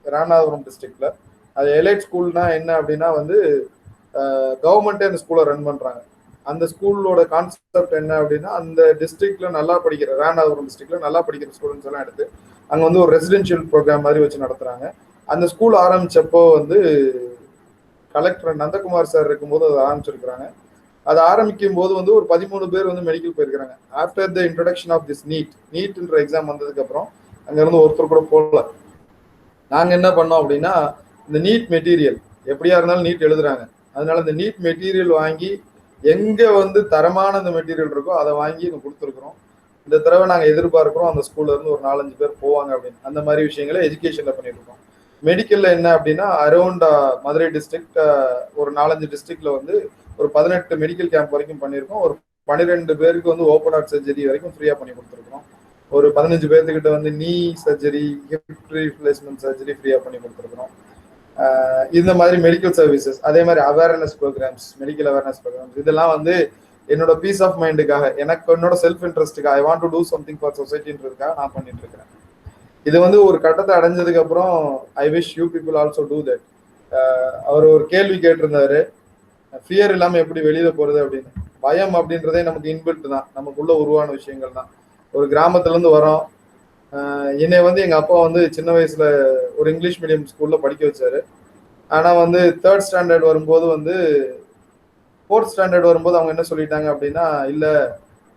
ராமநாதபுரம் டிஸ்ட்ரிக்ட்ல, அது எலைட் ஸ்கூல்னா என்ன அப்படின்னா வந்து கவர்மெண்ட்டே அந்த ஸ்கூலை ரன் பண்றாங்க. அந்த ஸ்கூலோட கான்செப்ட் என்ன அப்படின்னா அந்த டிஸ்ட்ரிக்ட்ல நல்லா படிக்கிற, ராமநாதபுரம் டிஸ்ட்ரிக்ட்ல நல்லா படிக்கிற ஸ்டூடெண்ட்ஸ் எல்லாம் எடுத்து அங்க வந்து ஒரு ரெசிடென்ஷியல் ப்ரோக்ராம் மாதிரி வச்சு நடத்துறாங்க. அந்த ஸ்கூல் ஆரம்பிச்சப்போ வந்து கலெக்டர் நந்தகுமார் சார் இருக்கும்போது அதை ஆரம்பிச்சிருக்கிறாங்க. அதை ஆரம்பிக்கும் போது வந்து ஒரு 13 பேர் வந்து மெடிக்கல் போயிருக்கிறாங்க. After the introduction of this நீட்ன்ற எக்ஸாம் வந்ததுக்கு அப்புறம் அங்க இருந்து ஒருத்தர் கூட போகல. நாங்க என்ன பண்ணோம் அப்படின்னா இந்த நீட் மெட்டீரியல் எப்படியா இருந்தாலும் நீட் எழுதுறாங்க, அதனால இந்த நீட் மெட்டீரியல் வாங்கி எங்க வந்து தரமான அந்த மெட்டீரியல் இருக்கோ அதை வாங்கி கொடுத்துருக்குறோம். இந்த தடவை நாங்க எதிர்பார்க்கிறோம் அந்த ஸ்கூல்ல இருந்து ஒரு 4-5 பேர் போவாங்க அப்படின்னு. அந்த மாதிரி விஷயங்களை எஜுகேஷன்ல பண்ணிட்டு இருக்கோம். மெடிக்கல்ல என்ன அப்படின்னா அரௌண்ட் மதுரை டிஸ்ட்ரிக்ட் ஒரு 4-5 டிஸ்ட்ரிக்ட்ல வந்து ஒரு 18 மெடிக்கல் கேம்ப் வரைக்கும் பண்ணியிருக்கோம். ஒரு 12 பேருக்கு வந்து ஓப்பன் ஹார்ட் சர்ஜரி வரைக்கும் ஃப்ரீயா பண்ணி கொடுத்துருக்கோம். ஒரு 15 பேர்த்துக்கிட்ட வந்து நீ சர்ஜரி, ஹிப் ரீப்ளேஸ்மெண்ட் சர்ஜரி ஃப்ரீயா பண்ணி கொடுத்துருக்கோம். இந்த மாதிரி மெடிக்கல் சர்வீசஸ், அதே மாதிரி awareness programs, medical awareness programs, இதெல்லாம் வந்து என்னோட பீஸ் ஆஃப் மைண்டுக்காக, எனக்கு என்னோட செல்ஃப் இன்ட்ரெஸ்ட்டுக்காக, I want to do something for சொசைட்டின்றதுக்காக நான் பண்ணிட்டு இருக்கிறேன். இது வந்து ஒரு கட்டத்தை அடைஞ்சதுக்கு அப்புறம் I wish you people also do that. அவர் ஒரு கேள்வி கேட்டிருந்தாரு, ஃபியர் இல்லாம எப்படி வெளியில போறது அப்படின்னு. பயம் அப்படின்றதே நமக்கு இன்பில்ட் தான், நமக்குள்ள உருவான விஷயங்கள் தான். ஒரு கிராமத்துல இருந்து வரோம். என்னை வந்து எங்க அப்பா வந்து சின்ன வயசுல ஒரு இங்கிலீஷ் மீடியம் ஸ்கூல்ல படிக்க வச்சாரு. ஆனா வந்து 3rd ஸ்டாண்டர்ட் வரும்போது வந்து 4th ஸ்டாண்டர்ட் வரும்போது அவங்க என்ன சொல்லிட்டாங்க அப்படின்னா, இல்ல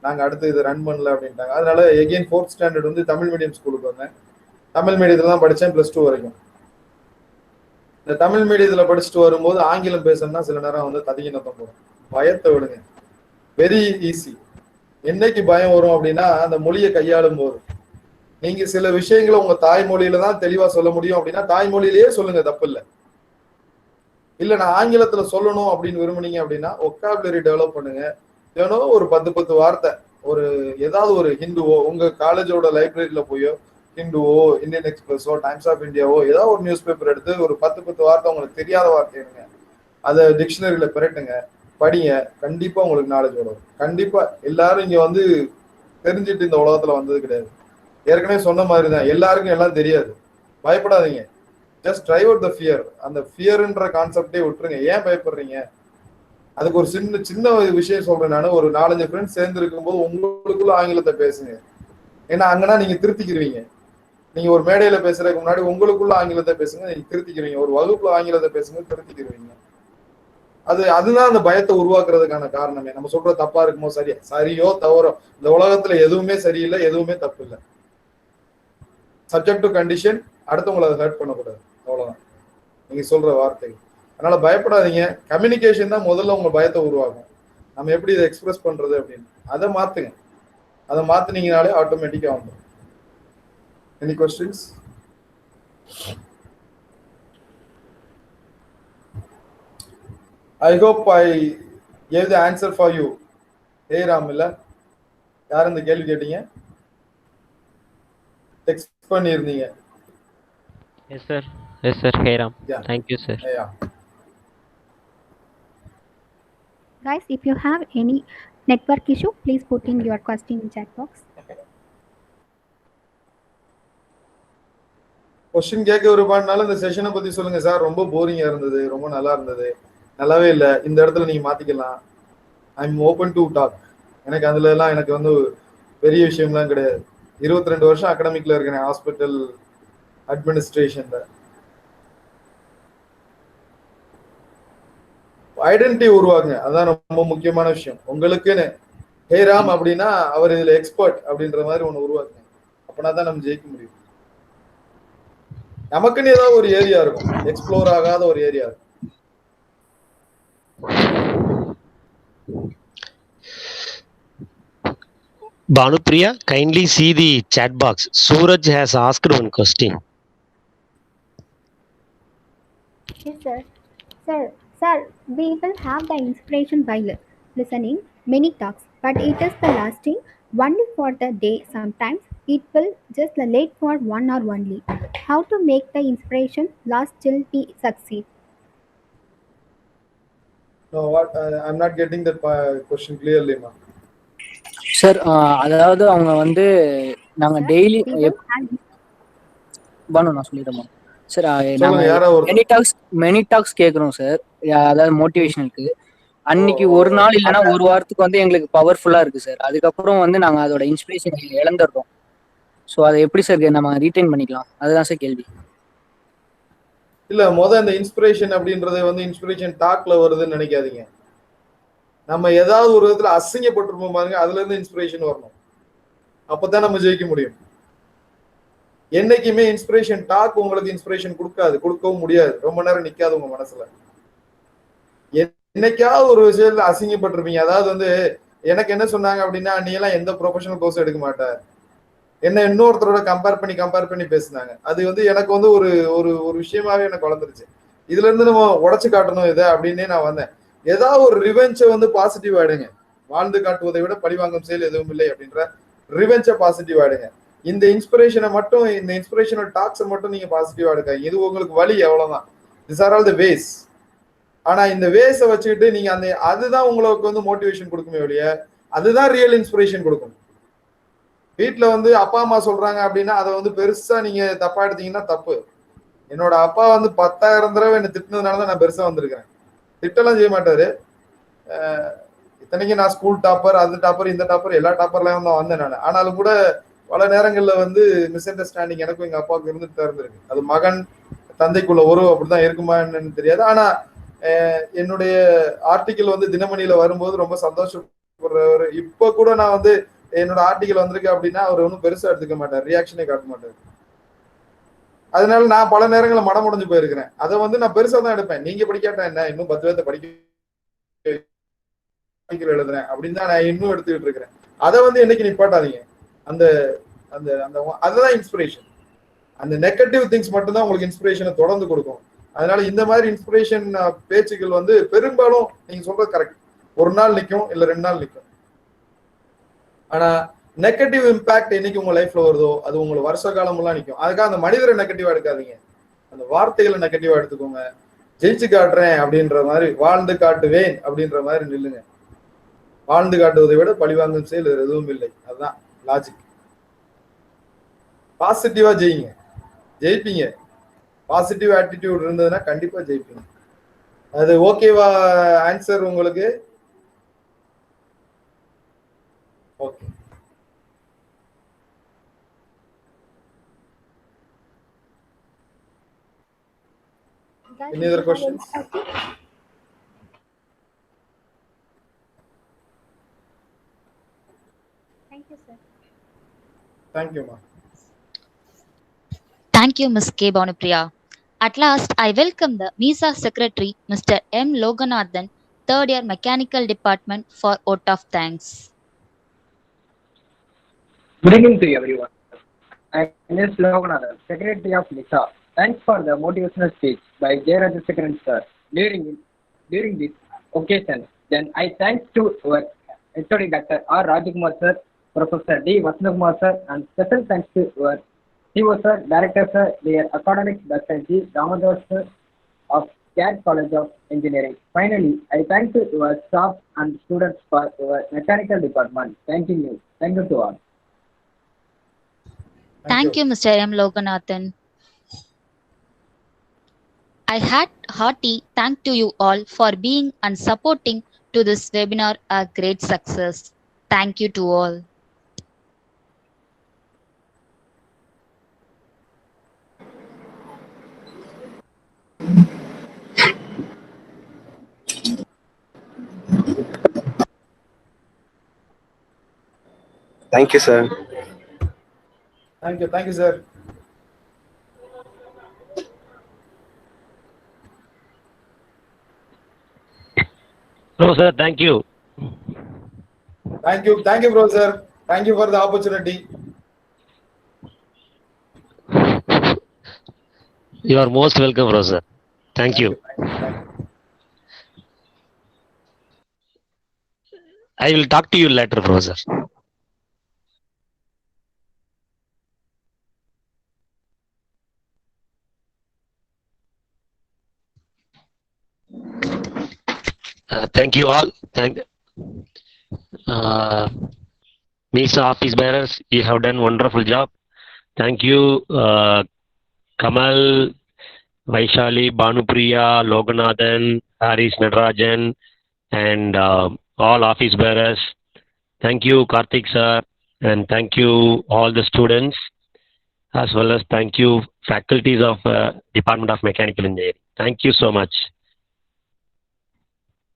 நாங்க அடுத்து இதை ரன் பண்ணல அப்படின்ட்டாங்க. அதனால எகெயின் 4th ஸ்டாண்டர்ட் வந்து தமிழ் மீடியம் ஸ்கூலுக்கு வந்தேன். தமிழ் மீடியத்துல தான் படித்தேன் +2 வரைக்கும். இந்த தமிழ் மீடியத்துல படிச்சுட்டு வரும்போது ஆங்கிலம் பேசணும்னா சில நேரம் வந்து ததிகினத்தம் போடும். பயத்தை விடுங்க, வெரி ஈஸி. என்னைக்கு பயம் வரும் அப்படின்னா, அந்த மொழியை கையாளும் போது. நீங்க சில விஷயங்களை உங்க தாய்மொழியில தான் தெளிவா சொல்ல முடியும் அப்படின்னா தாய்மொழியிலேயே சொல்லுங்க, தப்பு இல்லை. இல்ல நான் ஆங்கிலத்துல சொல்லணும் அப்படின்னு விரும்புனீங்க அப்படின்னா ஒக்காபுலரி டெவலப் பண்ணுங்க. ஏன்னோ ஒரு 10 வார்த்தை, ஒரு ஏதாவது ஒரு ஹிந்துவோ, உங்க காலேஜோட லைப்ரரியில போயோ ஹிந்துவோ, இந்தியன் எக்ஸ்பிரஸோ, டைம்ஸ் ஆஃப் இந்தியாவோ, ஏதாவது ஒரு நியூஸ் பேப்பர் எடுத்து ஒரு 10 வார்த்தை உங்களுக்கு தெரியாத வார்த்தை எடுங்க, அதை டிக்ஷனரியில பிரட்டுங்க, படிங்க. கண்டிப்பா உங்களுக்கு நாலேஜ் வரும். கண்டிப்பா எல்லாரும் இங்க வந்து தெரிஞ்சுட்டு இந்த உலகத்துல வந்தது கிடையாது. ஏற்கனவே சொன்ன மாதிரி தான், எல்லாருக்கும் எல்லாம் தெரியாது. பயப்படாதீங்க, just drive out the fear. அந்த ஃபியர்ன்ற கான்செப்டே விட்டுருங்க. ஏன் பயப்படுறீங்க? அதுக்கு ஒரு சின்ன விஷயம் சொல்றேன். நான் ஒரு 4-5 ஃப்ரெண்ட்ஸ் சேர்ந்து இருக்கும்போது உங்களுக்குள்ள ஆங்கிலத்தை பேசுங்க. ஏன்னா அங்கன்னா நீங்க திருத்திக்கிருவீங்க. நீங்க ஒரு மேடையில பேசுறதுக்கு முன்னாடி உங்களுக்குள்ள ஆங்கிலத்தை பேசுங்க, நீங்க திருத்திக்கிருவீங்க. ஒரு வகுப்புல ஆங்கிலத்தை பேசுங்க, திருத்திக்கிருவீங்க. அதுதான் அந்த பயத்தை உருவாக்குறதுக்கான காரணமே. நம்ம சொல்ற தப்பா இருக்குமோ சரியோ தவறோ, இந்த உலகத்துல எதுவுமே சரியில்லை, எதுவுமே தப்பு இல்லை. சப்ஜெக்ட் டு கண்டிஷன், அடுத்தவங்களை அதை ஹர்ட் பண்ணக்கூடாது, அவ்வளவுதான் நீங்க சொல்ற வார்த்தை. அதனால பயப்படாதீங்க. கம்யூனிகேஷன் தான் முதல்ல உங்க பயத்தை உருவாக்கும். நம்ம எப்படி இதை எக்ஸ்பிரஸ் பண்றது அப்படின்னு அதை மாத்துங்க. அதை மாத்தினீங்கனாலே ஆட்டோமேட்டிக்கா வந்துடும். Any questions? I hope I gave the answer for you. Hey Ram, இல்ல யார் இந்த கேள்வி கேட்டீங்க? டெக்ஸ்ட் பண்ணிருந்தீங்க. Yes sir. Yes sir. Hey Ram. Yeah. Thank you sir. Yeah. Guys, if you have any network issue, please put in your question in chat box. Question கேட்க விருப்பானாலும் இந்த செஷனை பத்தி சொல்லுங்க சார். ரொம்ப போரிங்கா இருந்தது, ரொம்ப நல்லா இருந்தது, நல்லாவே இல்லை, இந்த இடத்துல நீங்க மாத்திக்கலாம். I am open to talk. எனக்கு அதுல எல்லாம் எனக்கு வந்து பெரிய விஷயம்லாம் கிடையாது. 22 வருஷம் அகாடமிக்ல இருக்கிறேன், ஹாஸ்பிட்டல் அட்மினிஸ்ட்ரேஷன்ல. ஐடென்டிட்டி உருவாக்குங்க, அதான் ரொம்ப முக்கியமான விஷயம். உங்களுக்குன்னு ஹே ராம் அப்படின்னா அவர் இதுல எக்ஸ்பர்ட் அப்படின்ற மாதிரி ஒண்ணு உருவாக்குங்க. அப்படின்னா தான் நம்ம ஜெயிக்க முடியும். நமக்குன்னு ஏதாவது ஒரு ஏரியா இருக்கும், எக்ஸ்ப்ளோர் ஆகாத ஒரு ஏரியா இருக்கும். Bhanupriya, kindly see the chat box. Suraj has asked one question. Yes, sir. Sir, we will have the inspiration while listening many talks, but it is the lasting only for the day. Sometimes it will just late for 1 hour only. How to make the inspiration last till we succeed? No, what? I'm not getting that question clearly, ma. Sir அதாவது அவங்க வந்து நாங்க daily நான் சொல்லிடுறோம் sir. நாங்க many tax கேட்குறோம் sir, அதாவது மோட்டிவேஷனுக்கு. அன்னைக்கு ஒரு நாள் இல்லைன்னா ஒரு வாரத்துக்கு வந்து எங்களுக்கு பவர்ஃபுல்லா இருக்கு சார். அதுக்கப்புறம் வந்து நாங்க அதோட இன்ஸ்பிரேஷன் இழந்துடுறோம். ஸோ அதை எப்படி சார் நம்ம ரீட்டைன் பண்ணிக்கலாம், அதுதான் சார் கேள்வி. இல்ல இந்த இன்ஸ்பிரேஷன் அப்படின்றது வந்து இன்ஸ்பிரேஷன் டாக்ல வருதுன்னு நினைக்காதீங்க. நம்ம ஏதாவது ஒரு விதத்துல அசிங்கப்பட்டிருப்போம் பாருங்க, அதுல இருந்து இன்ஸ்பிரேஷன் வரணும். அப்பதான் நம்ம ஜெயிக்க முடியும். என்னைக்குமே இன்ஸ்பிரேஷன் டாக் உங்களுக்கு இன்ஸ்பிரேஷன் கொடுக்கவும் முடியாது, ரொம்ப நேரம் நிக்காது உங்க மனசுல. என்னைக்காவது ஒரு விஷயத்துல அசிங்கப்பட்டிருப்பீங்க. அதாவது வந்து எனக்கு என்ன சொன்னாங்க அப்படின்னா, நீ எல்லாம் எந்த ப்ரொஃபஷனல் கோர்ஸ் எடுக்க மாட்ட, என்ன இன்னொருத்தரோட கம்பேர் பண்ணி பேசினாங்க. அது வந்து எனக்கு வந்து ஒரு ஒரு விஷயமாவே எனக்கு வளர்ந்துருச்சு. இதுல இருந்து நம்ம உடைச்சு காட்டணும் இதை அப்படின்னே நான் வந்தேன். ஏதாவது ஒரு ரிவெஞ்சை வந்து பாசிட்டிவ் ஆயிடுங்க. வாழ்ந்து காட்டுவதை விட பழிவாங்கும் செயல் எதுவும் இல்லை அப்படின்ற ரிவெஞ்சை பாசிட்டிவ் ஆயிடுங்க. இந்த இன்ஸ்பிரேஷனை மட்டும், இந்த இன்ஸ்பிரேஷனல் டாக்ஸை மட்டும் நீங்க பாசிட்டிவ் ஆடுங்க. இது உங்களுக்கு வழி, எவ்வளவுதான். This are all the ways. ஆனா இந்த வேஸை வச்சுக்கிட்டு நீங்க அந்த அதுதான் உங்களுக்கு வந்து மோட்டிவேஷன் கொடுக்குமே ஒழிய அதுதான் ரியல் இன்ஸ்பிரேஷன் கொடுக்கும். வீட்டுல வந்து அப்பா அம்மா சொல்றாங்க அப்படின்னா அதை வந்து பெருசா நீங்க தப்பா எடுத்தீங்கன்னா தப்பு. என்னோட அப்பா வந்து 10,000 தடவை என்ன திட்டினதுனாலதான் நான் பெருசா வந்திருக்கிறேன். திட்டெல்லாம் செய்ய மாட்டாரு. இத்தனைக்கும் நான் ஸ்கூல் டாப்பர், அது டாப்பர், இந்த டாப்பர், எல்லா டாப்பர்லாம் தான் வந்தேன் நான். ஆனாலும் கூட பல நேரங்கள்ல வந்து மிஸ் அண்டர்ஸ்டாண்டிங் எனக்கும் எங்க அப்பாவுக்கு இருந்துட்டு தான் இருந்திருக்கு. அது மகன் தந்தைக்குள்ள உறவு அப்படிதான் இருக்குமா என்னன்னு தெரியாது. ஆனா என்னுடைய ஆர்டிக்கிள் வந்து தினமணியில வரும்போது ரொம்ப சந்தோஷப்படுறவர். இப்ப கூட நான் வந்து என்னோட ஆர்டிக்கல் வந்திருக்கு அப்படின்னா அவர் ஒன்றும் பெருசா எடுத்துக்க மாட்டார், ரியாக்ஷனே காட்ட மாட்டார். அதனால நான் பல நேரங்களில் மனம் முடிஞ்சு போயிருக்கிறேன். அதை வந்து நான் பெருசா தான் எடுப்பேன். நீங்க படிக்காட்டா என்ன, இன்னும் 10 பேர்த்த படிக்க எழுதுறேன் அப்படின்னு தான் நான் இன்னும் எடுத்துக்கிட்டு இருக்கிறேன். அதை வந்து என்னைக்கு நிப்பாட்டாதீங்க. அந்த அந்த அந்த அதுதான் இன்ஸ்பிரேஷன். அந்த நெகட்டிவ் திங்ஸ் மட்டும்தான் உங்களுக்கு இன்ஸ்பிரேஷனை தொடர்ந்து கொடுக்கும். அதனால இந்த மாதிரி இன்ஸ்பிரேஷன் பேச்சுக்கள் வந்து பெரும்பாலும் நீங்க சொல்றது கரெக்ட், ஒரு நாள் நிற்கும் இல்ல 2 நாள் நிற்கும். ஆனா நெகட்டிவ் இம்பாக்ட் என்னைக்கு உங்க லைஃப்ல வருதோ அது உங்களுக்கு வருஷ காலம் எல்லாம் நிற்கும். அதுக்காக அந்த மனிதரை நெகட்டிவா எடுக்காதீங்க, அந்த வார்த்தைகளை நெகட்டிவா எடுத்துக்கோங்க. ஜெயிச்சு காட்டுறேன் அப்படின்ற மாதிரி, வாழ்ந்து காட்டுவேன் அப்படின்ற மாதிரி நில்லுங்க. வாழ்ந்து காட்டுவதை விட பழிவாங்கும் செயல் எதுவும் இல்லை. அதுதான் லாஜிக். பாசிட்டிவா ஜெயிங்க, ஜெயிப்பீங்க. பாசிட்டிவ் ஆட்டிடியூட் இருந்ததுன்னா கண்டிப்பா ஜெயிப்பீங்க. அது ஓகேவா ஆன்சர் உங்களுக்கு? Okay. Any other questions? Thank you, sir. Thank you, ma. Thank you, Ms. K. Bhanupriya. At last, I welcome the MISA Secretary, Mr. M. Loganathan, third year Mechanical Department, for vote of thanks. Good evening to everyone. I am S. Loganathan, Secretary of MISA. Thanks for the motivational speech by J. Rajasekharan sir during this occasion. Then I thanks to our HOD Dr. R. Rajakumar sir, Professor D. Vasanthkumar sir, and special thanks to our CO sir, Director sir, their academics Dr. G. Damodaran sir of CAD College of Engineering. Finally, I thank to our staff and students for our mechanical department. Thank you. Thank you to all. Thank you, Mr. M. Loganathan. I had hearty thank to you all for being and supporting to this webinar a great success. Thank you to all. Thank you, sir. Thank you, sir. No, sir, thank you. Thank you, bro, sir. Thank you for the opportunity. You are most welcome, bro, sir. Thank you. I will talk to you later, bro, sir. Thank you all. MISA office bearers, you have done wonderful job. Thank you, Kamal, Vaishali, Bhanupriya, Loganathan, Haris Nadarajan, and all office bearers. Thank you, Karthik sir, and thank you all the students, as well as thank you faculties of Department of Mechanical Engineering. Thank you so much.